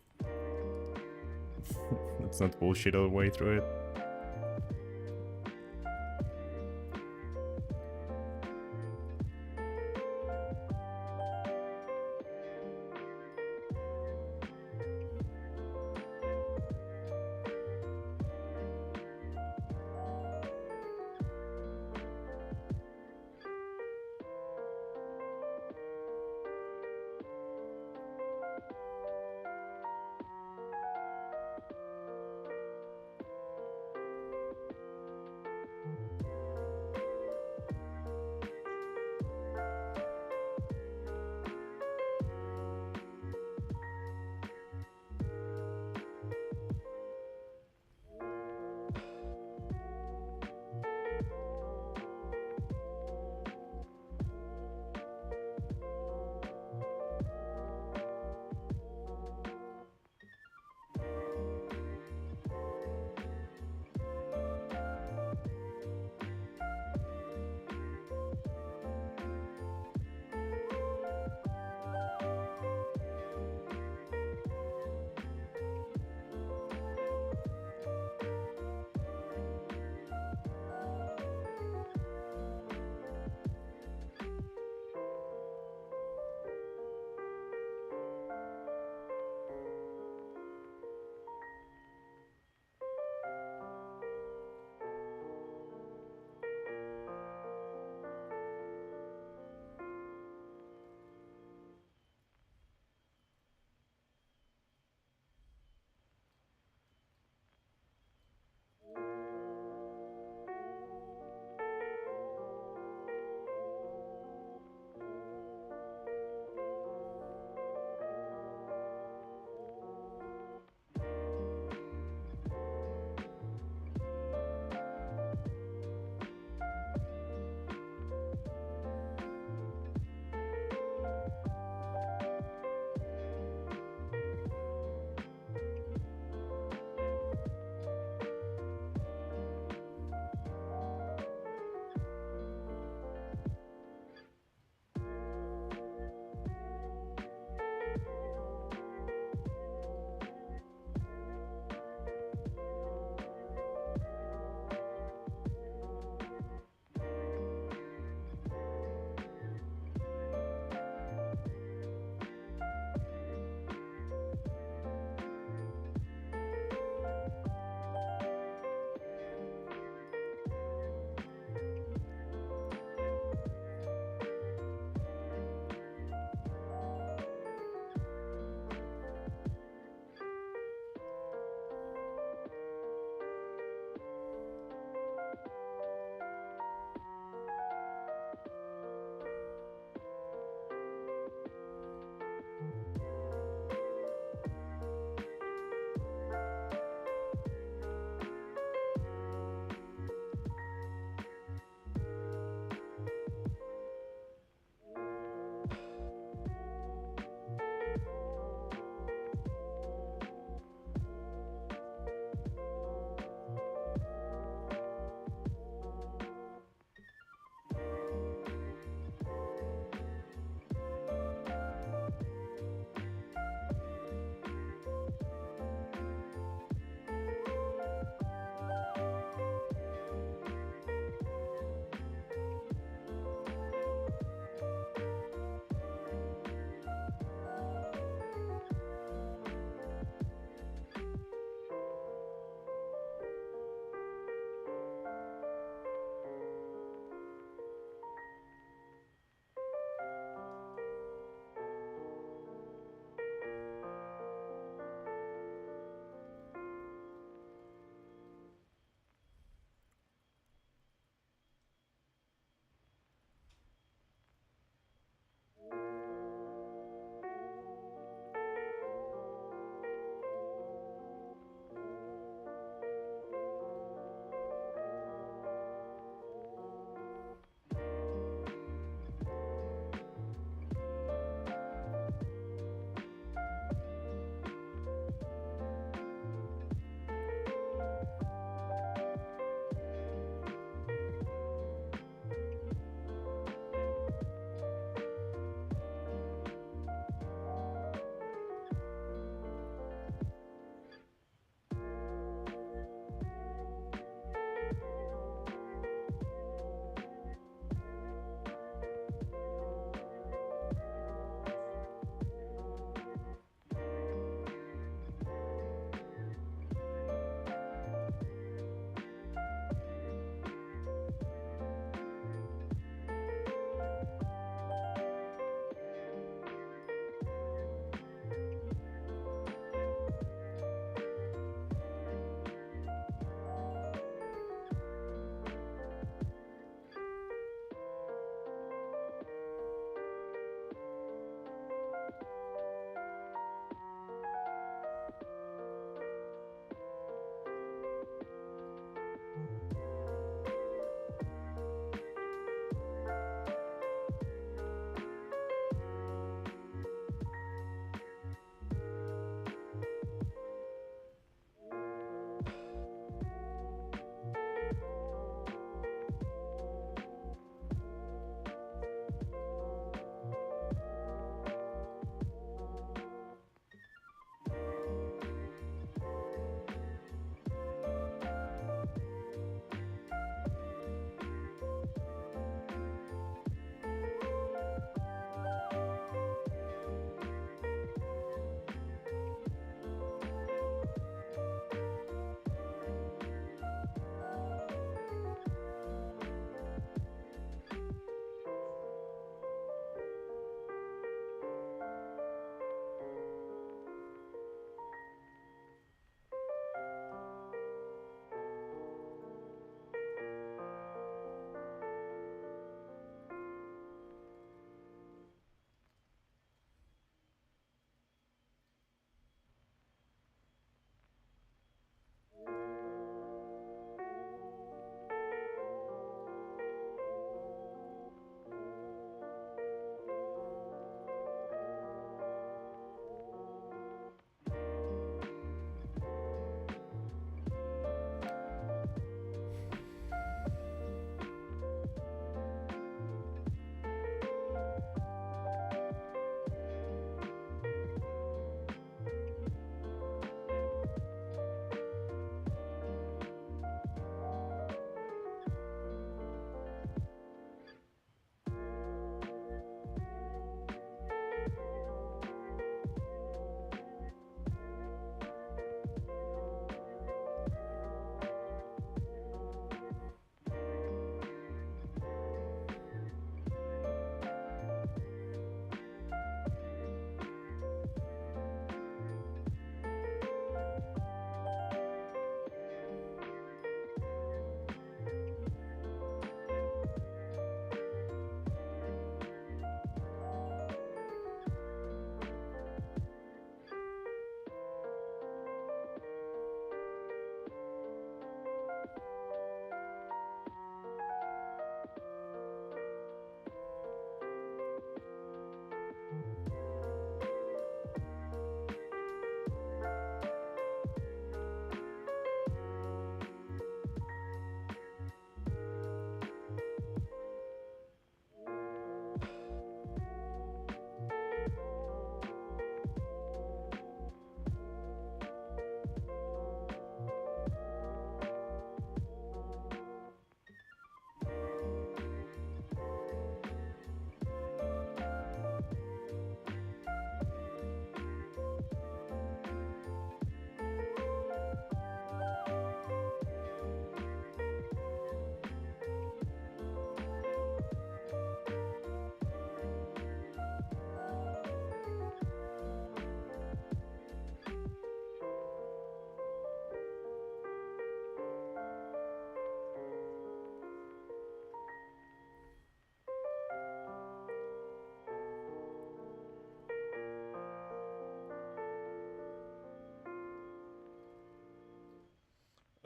[SPEAKER 1] Let's not bullshit our way through it.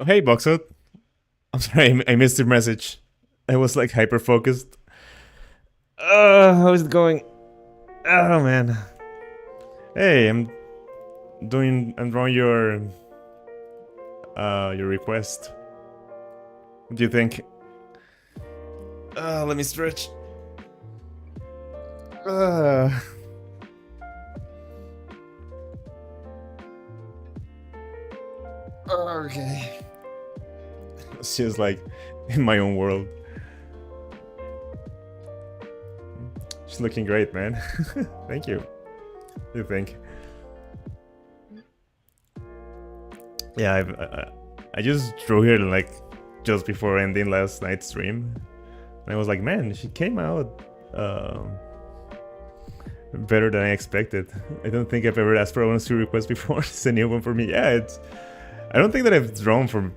[SPEAKER 1] Oh, hey, Boxot. I'm sorry, I missed your message. I was like hyper focused. How is it going? Oh man. Hey, I'm drawing your request. What do you think? Let me stretch. Okay. It's just like in my own world. She's looking great, man. Thank you. What do you think? Yeah, I just drew her like just before ending last night's stream, and I was like, man, she came out better than I expected. I don't think I've ever asked for a bonus request before. It's a new one for me. Yeah, I don't think that I've drawn from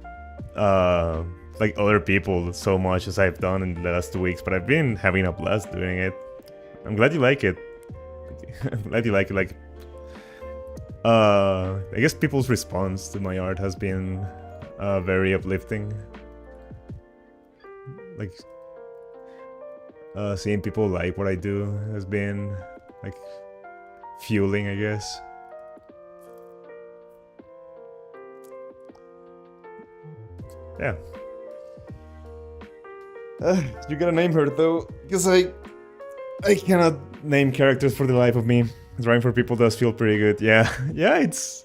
[SPEAKER 1] like other people so much as I've done in the last 2 weeks, but I've been having a blast doing it. I'm glad you like it. I'm glad you like it. Like, I guess people's response to my art has been very uplifting. Like, seeing people like what I do has been like fueling, I guess. Yeah. You gotta name her though, because I cannot name characters for the life of me. Drawing for people does feel pretty good. Yeah, yeah, it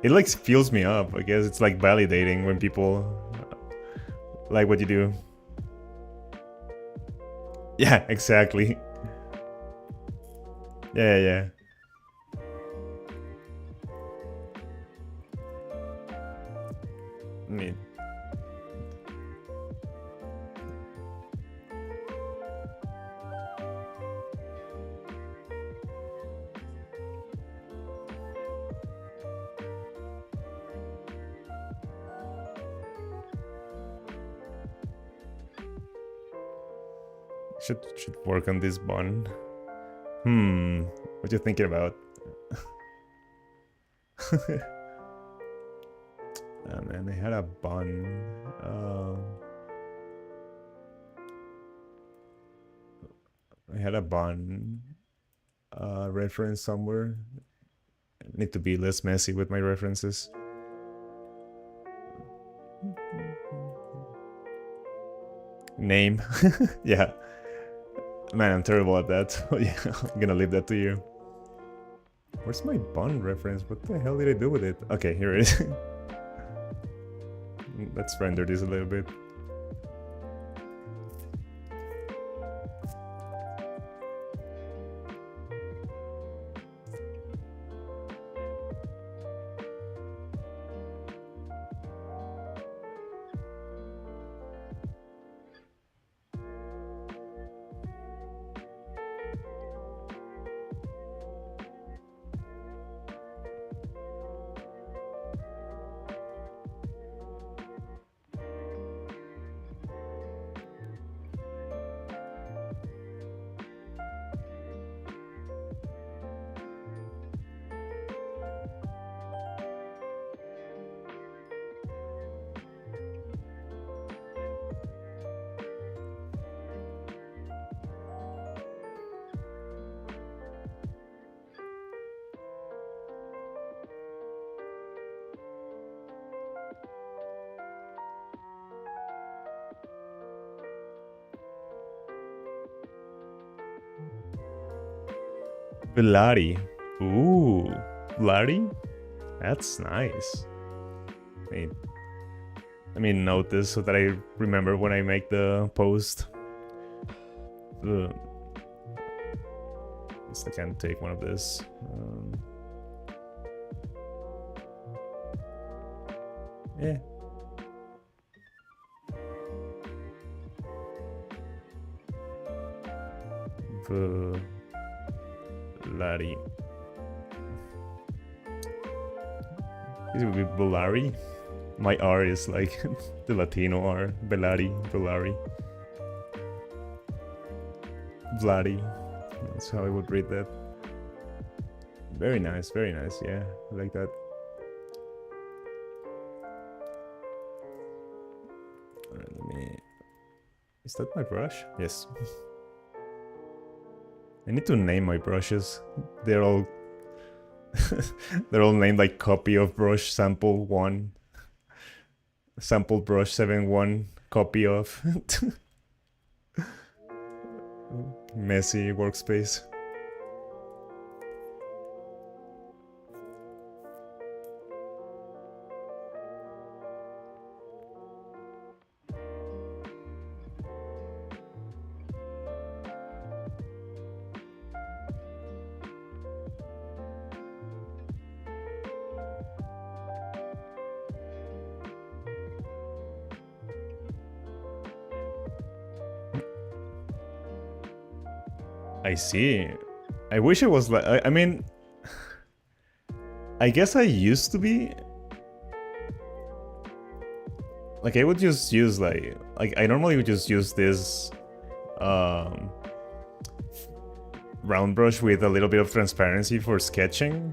[SPEAKER 1] like fuels me up. I guess it's like validating when people like what you do. Yeah, exactly. Yeah. I mean, should work on this bun. What you thinking about? Oh man, I had a bun. I had a bun reference somewhere. I need to be less messy with my references. Name. Yeah. Man, I'm terrible at that. Yeah, I'm gonna leave that to you. Where's my bun reference? What the hell did I do with it? Okay, here it is. Let's render this a little bit. Velari. Ooh, Velari? That's nice. Let me note this so that I remember when I make the post. At least I can take one of this. Yeah. Velari. This would be Velari. My R is like the Latino R. Velari. Vladi. That's how I would read that. Very nice, yeah. I like that. let me... Is that my brush? Yes. I need to name my brushes. They're all... they're all named like copy of brush sample 1. Sample brush 7.1 copy of. Messy workspace. I see. I wish I was like... I mean... I guess I used to be... Like, I would just use, like... I normally would just use this... round brush with a little bit of transparency for sketching.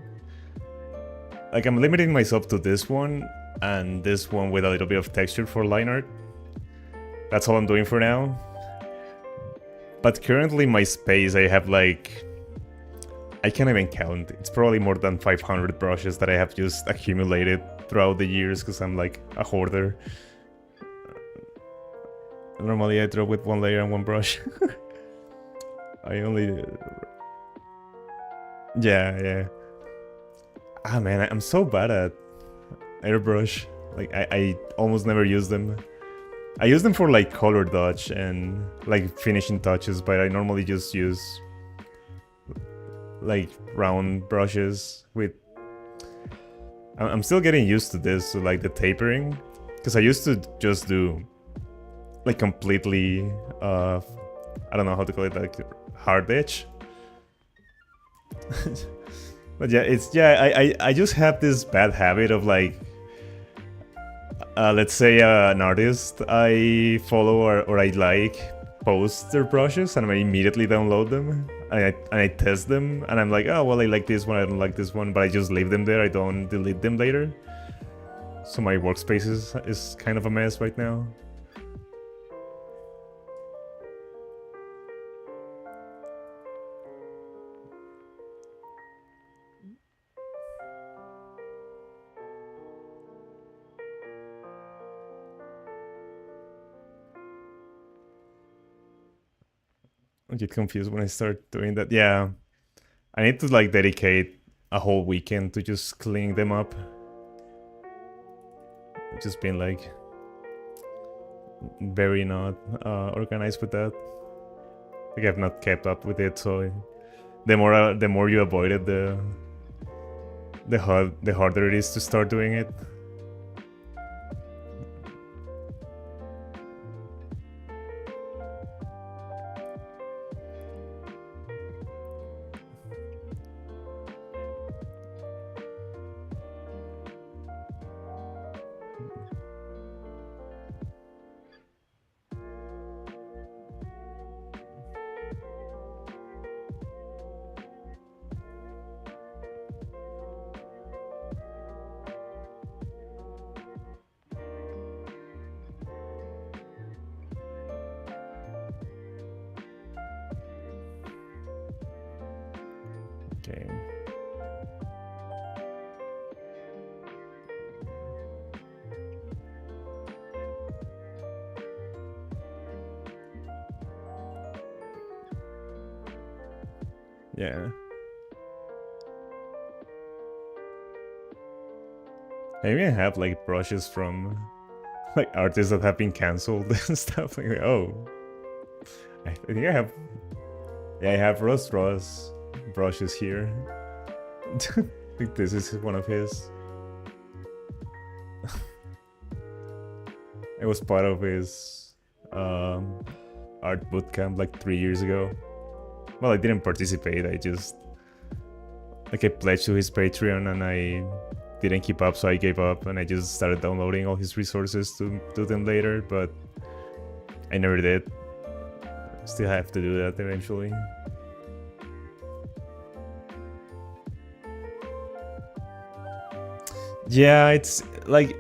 [SPEAKER 1] Like, I'm limiting myself to this one, and this one with a little bit of texture for line art. That's all I'm doing for now. But currently my space, I have like... I can't even count. It's probably more than 500 brushes that I have just accumulated throughout the years because I'm like a hoarder. Normally I draw with one layer and one brush. I only... Yeah. Ah man, I'm so bad at airbrush. Like I almost never use them. I use them for like color dodge and like finishing touches, but I normally just use like round brushes with... I'm still getting used to this, so like the tapering, because I used to just do like completely I don't know how to call it, like hard edge. But yeah, it's... I just have this bad habit of like let's say an artist I follow or I like posts their brushes and I immediately download them and I test them and I'm like, oh well, I like this one, I don't like this one, but I just leave them there, I don't delete them later. So my workspace is kind of a mess right now. I get confused when I start doing that. Yeah, I need to like dedicate a whole weekend to just cleaning them up. I've just been like very not organized with that. Like I've not kept up with it, so the more you avoid it, the harder it is to start doing it. Okay. Yeah. I even have like brushes from like artists that have been cancelled and stuff. Like, oh, I think I have... Yeah, I have Ross brushes here. I think this is one of his. I was part of his art bootcamp like 3 years ago. Well, I didn't participate, I just... Like I pledged to his Patreon and I didn't keep up, so I gave up and I just started downloading all his resources to do them later, but I never did. Still have to do that eventually. Yeah, it's like...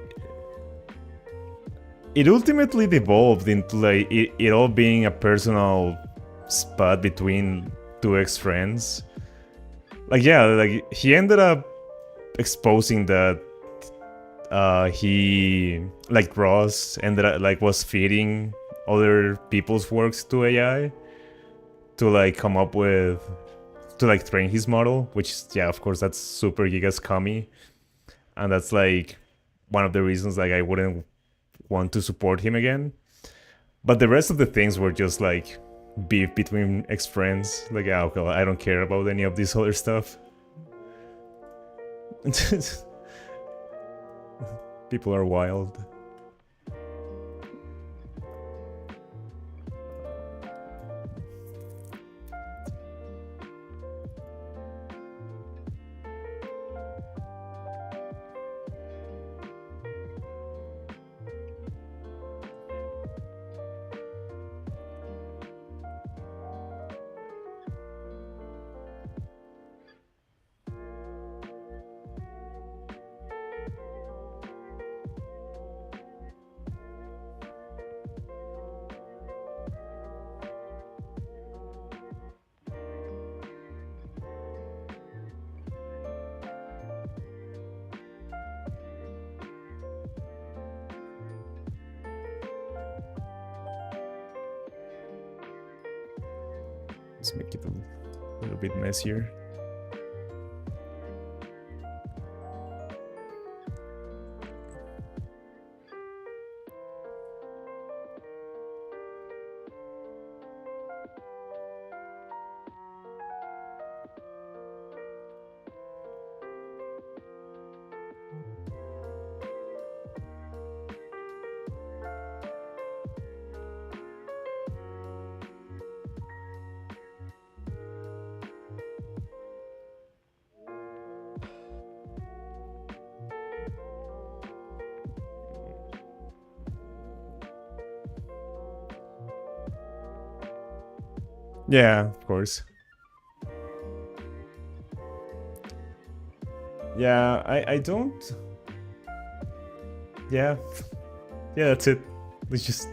[SPEAKER 1] it ultimately devolved into like it all being a personal spat between two ex-friends. Like yeah, like he ended up exposing that he like Ross ended up like was feeding other people's works to AI to like come up with to like train his model, which yeah, of course that's super giga scummy, and that's like one of the reasons like I wouldn't want to support him again. But the rest of the things were just like beef between ex-friends. Like, oh, well, I don't care about any of this other stuff. People are wild. Let's make it a little bit messier. Yeah, of course. Yeah, I don't... Yeah. Yeah, that's it. It's just...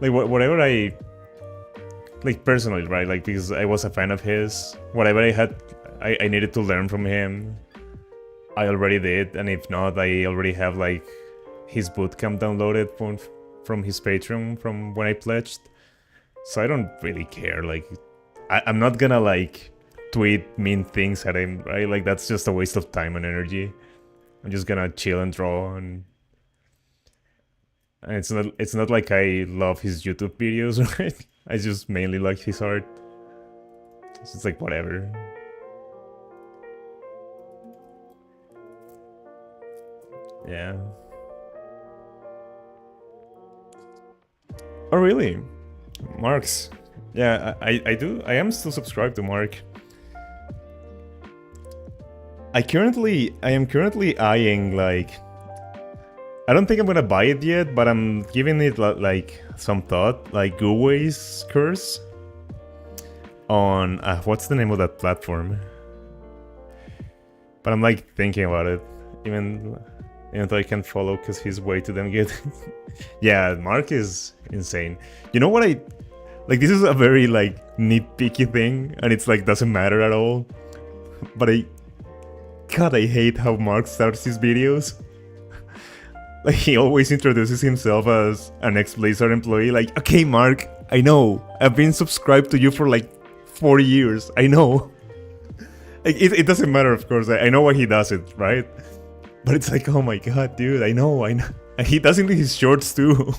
[SPEAKER 1] Like, whatever I... Like, personally, right? Like, because I was a fan of his. Whatever I had... I needed to learn from him. I already did, and if not, I already have, like, his bootcamp downloaded from his Patreon from when I pledged. So I don't really care. Like, I'm not gonna, like, tweet mean things at him, right? Like, that's just a waste of time and energy. I'm just gonna chill and draw, and it's not like I love his YouTube videos, right? I just mainly like his art. It's just like whatever. Yeah. Oh really? Mark's. Yeah, I do. I am still subscribed to Mark. I am currently eyeing like... I don't think I'm gonna buy it yet, but I'm giving it like some thought, like Guwei's Curse on what's the name of that platform? But I'm like thinking about it, even though I can't follow because he's way too damn good. Yeah, Mark is insane. You know what I like? This is a very like nitpicky thing, and it's like doesn't matter at all. But God, I hate how Mark starts his videos. Like, he always introduces himself as an ex-Blizzard employee. Like, okay, Mark, I know. I've been subscribed to you for like 4 years. I know. Like, it doesn't matter, of course. I know why he does it, right? But it's like, oh my god, dude, I know. And he does it in his shorts too.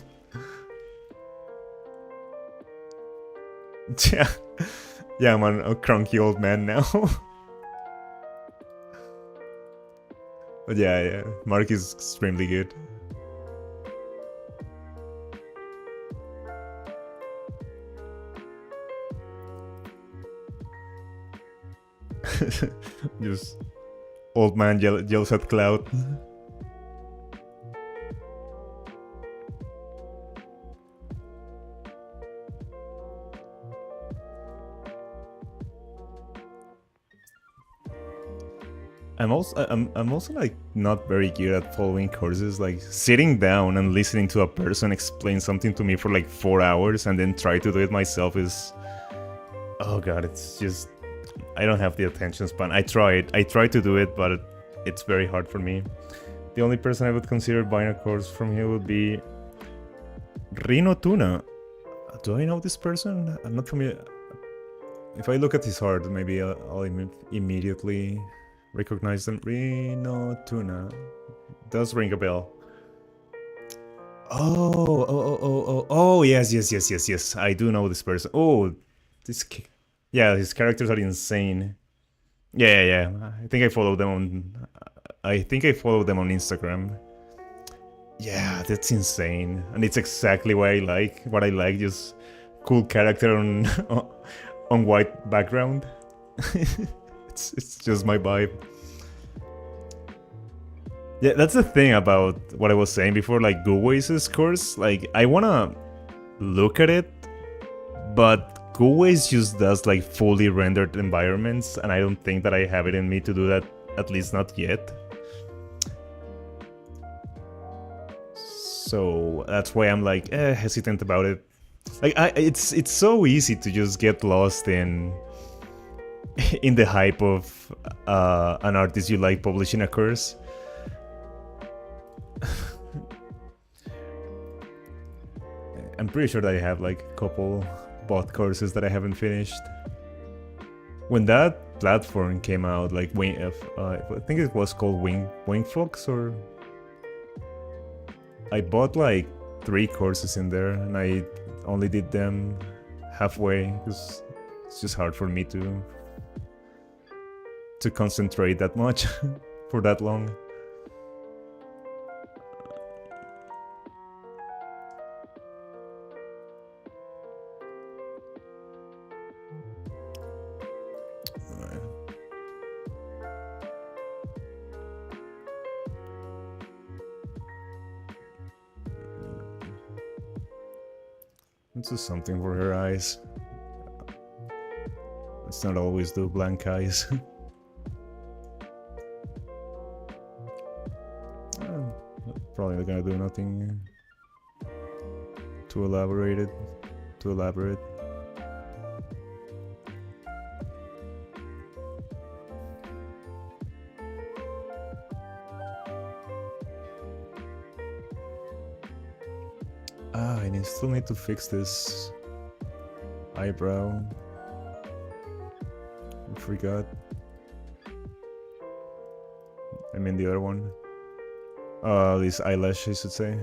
[SPEAKER 1] Yeah. Yeah, I'm a cranky old man now. But yeah, Mark is extremely good. Just old man yells at cloud. I'm also like not very good at following courses. Like sitting down and listening to a person explain something to me for like 4 hours and then try to do it myself is, oh god, it's just, I don't have the attention span. I try to do it, but it's very hard for me. The only person I would consider buying a course from here would be Rino Tuna. Do I know this person? I'm not familiar. If I look at his art, maybe I'll immediately recognize them. Rino Tuna. Does ring a bell. Oh, yes. I do know this person. Oh, yeah, his characters are insane. Yeah. I think I follow them on. I think I follow them on Instagram. Yeah, that's insane, and it's exactly what I like. What I like, just cool character on on white background. it's just my vibe. Yeah, that's the thing about what I was saying before, like Guways' course. Like, I wanna look at it, but Guways just does like fully rendered environments, and I don't think that I have it in me to do that, at least not yet. So that's why I'm like hesitant about it. Like, it's so easy to just get lost in the hype of an artist you like publishing a course. I'm pretty sure that I have like a couple bought courses that I haven't finished. When that platform came out, like I think it was called Wingfox, or I bought like 3 courses in there, and I only did them halfway because it's just hard for me to concentrate that much for that long. Let's do something for her eyes. Let's not always do blank eyes. Probably not gonna do nothing too elaborate. I still need to fix this eyebrow. I forgot. I mean the other one. These eyelashes, I should say.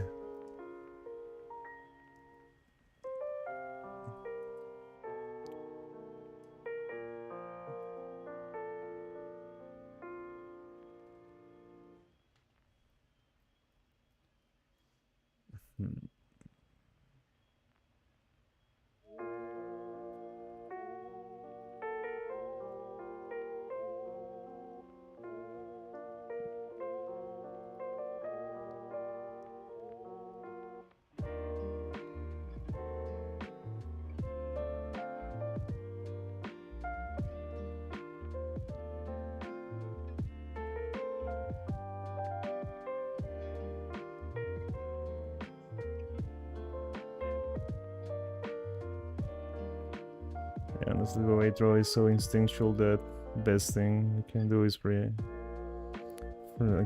[SPEAKER 1] Yeah, honestly, the way I draw is so instinctual that best thing you can do is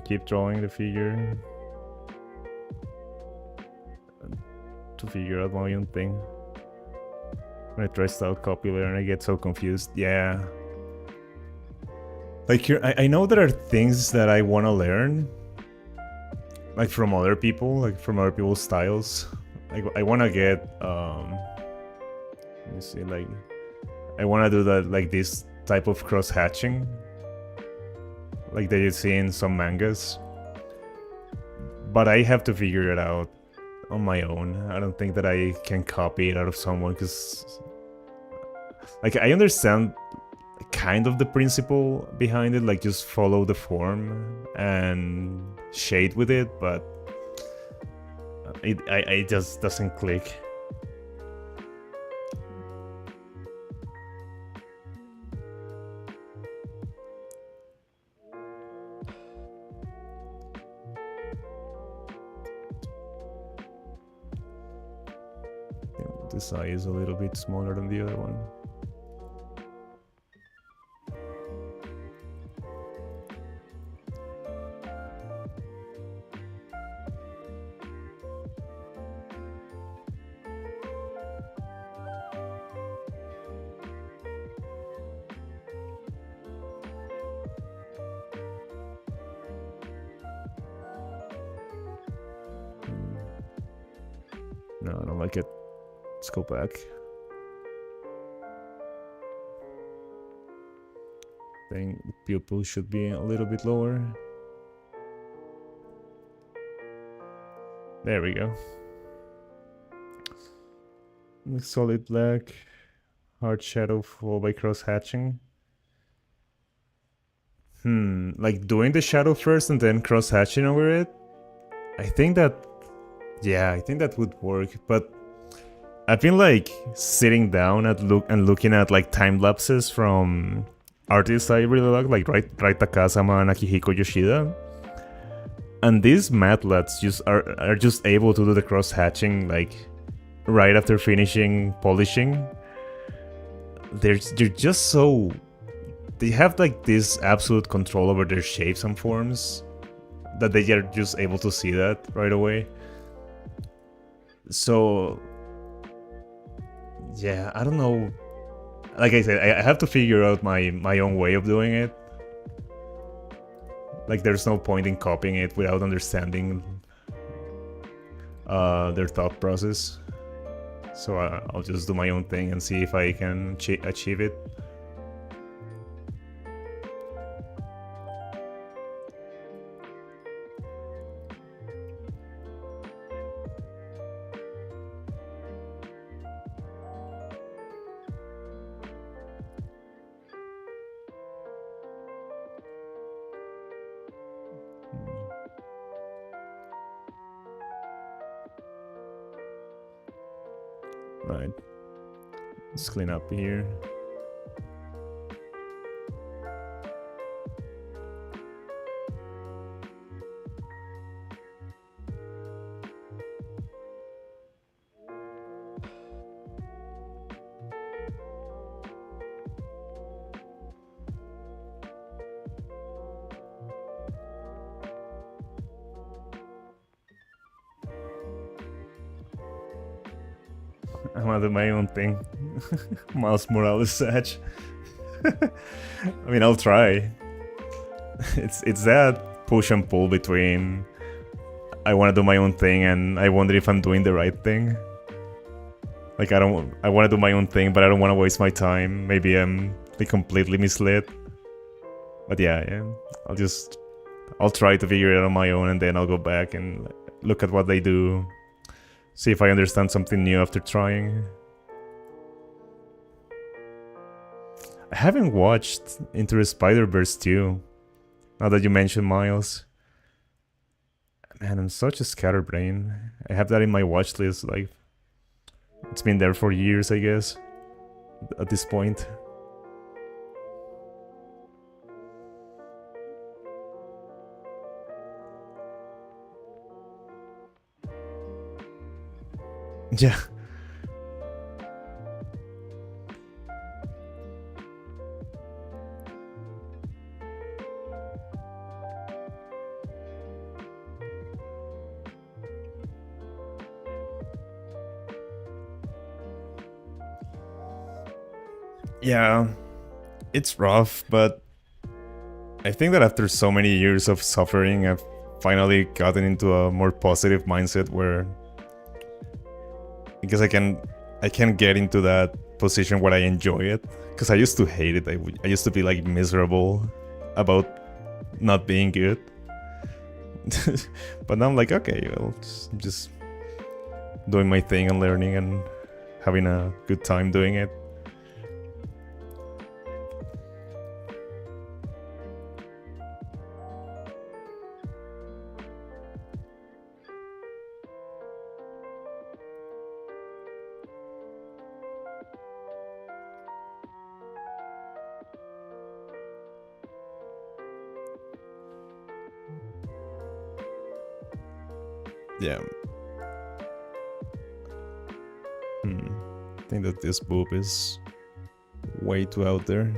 [SPEAKER 1] keep drawing the figure to figure out my own thing. When I try style copy later and I get so confused. Yeah. Like, here, I know there are things that I want to learn, like from other people, like from other people's styles. Like, I want to get let me see, like, I want to do that, like this type of cross hatching, like that you see in some mangas. But I have to figure it out on my own. I don't think that I can copy it out of someone, because, like, I understand kind of the principle behind it, like just follow the form and shade with it, but it just doesn't click. This eye is a little bit smaller than the other one. No, I don't like it. Let's go back. I think the pupil should be a little bit lower. There we go. Solid black, hard shadow followed by cross hatching. Like doing the shadow first and then cross hatching over it. I think that would work, but I've been like sitting down and looking at like time lapses from artists I really like Rai Takasama and Akihiko Yoshida. And these matte lads are just able to do the cross hatching like right after finishing polishing. They're just so, they have like this absolute control over their shapes and forms that they are just able to see that right away. So yeah, I don't know. Like I said, I have to figure out my own way of doing it. Like there's no point in copying it without understanding their thought process. So I'll just do my own thing and see if I can achieve it. Right. Let's clean up here. I'm gonna do my own thing. Miles Morales Satch. I mean, I'll try. It's that push and pull between I want to do my own thing and I wonder if I'm doing the right thing. Like I want to do my own thing, but I don't want to waste my time. Maybe I'm like completely misled. But yeah, I'll try to figure it out on my own, and then I'll go back and look at what they do. See if I understand something new after trying. I haven't watched Into the Spider-Verse 2. Now that you mentioned Miles. Man, I'm such a scatterbrain. I have that in my watch list, like... It's been there for years, I guess. At this point. Yeah. Yeah, it's rough, but I think that after so many years of suffering, I've finally gotten into a more positive mindset where because I can get into that position where I enjoy it. Because I used to hate it. I used to be like miserable about not being good. But now I'm like, okay, well, just doing my thing and learning and having a good time doing it. Yeah. think that this boob is way too out there.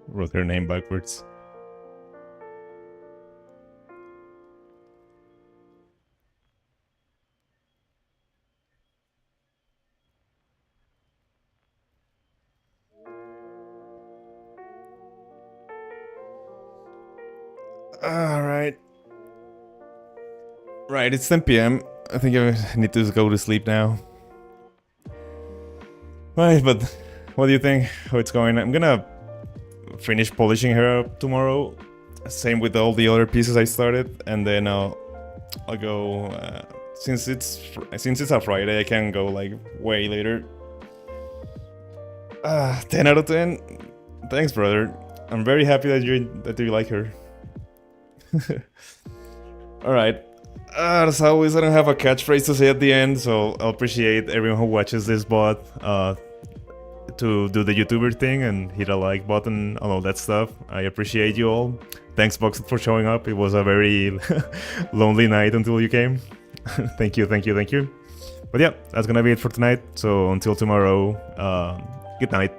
[SPEAKER 1] Wrote her name backwards. Alright. Right, it's 10 p.m. I think I need to go to sleep now. Right, but what do you think? How it's going? I'm gonna finish polishing her up tomorrow. Same with all the other pieces I started, and then I'll go. Since it's a Friday, I can go like way later. 10 out of 10. Thanks, brother. I'm very happy that you like her. All right. As always, I don't have a catchphrase to say at the end, so I'll appreciate everyone who watches this bot to do the YouTuber thing and hit a like button and all that stuff. I appreciate you all. Thanks, Boxed, for showing up. It was a very lonely night until you came. Thank you. But yeah, that's gonna be it for tonight. So until tomorrow, good night.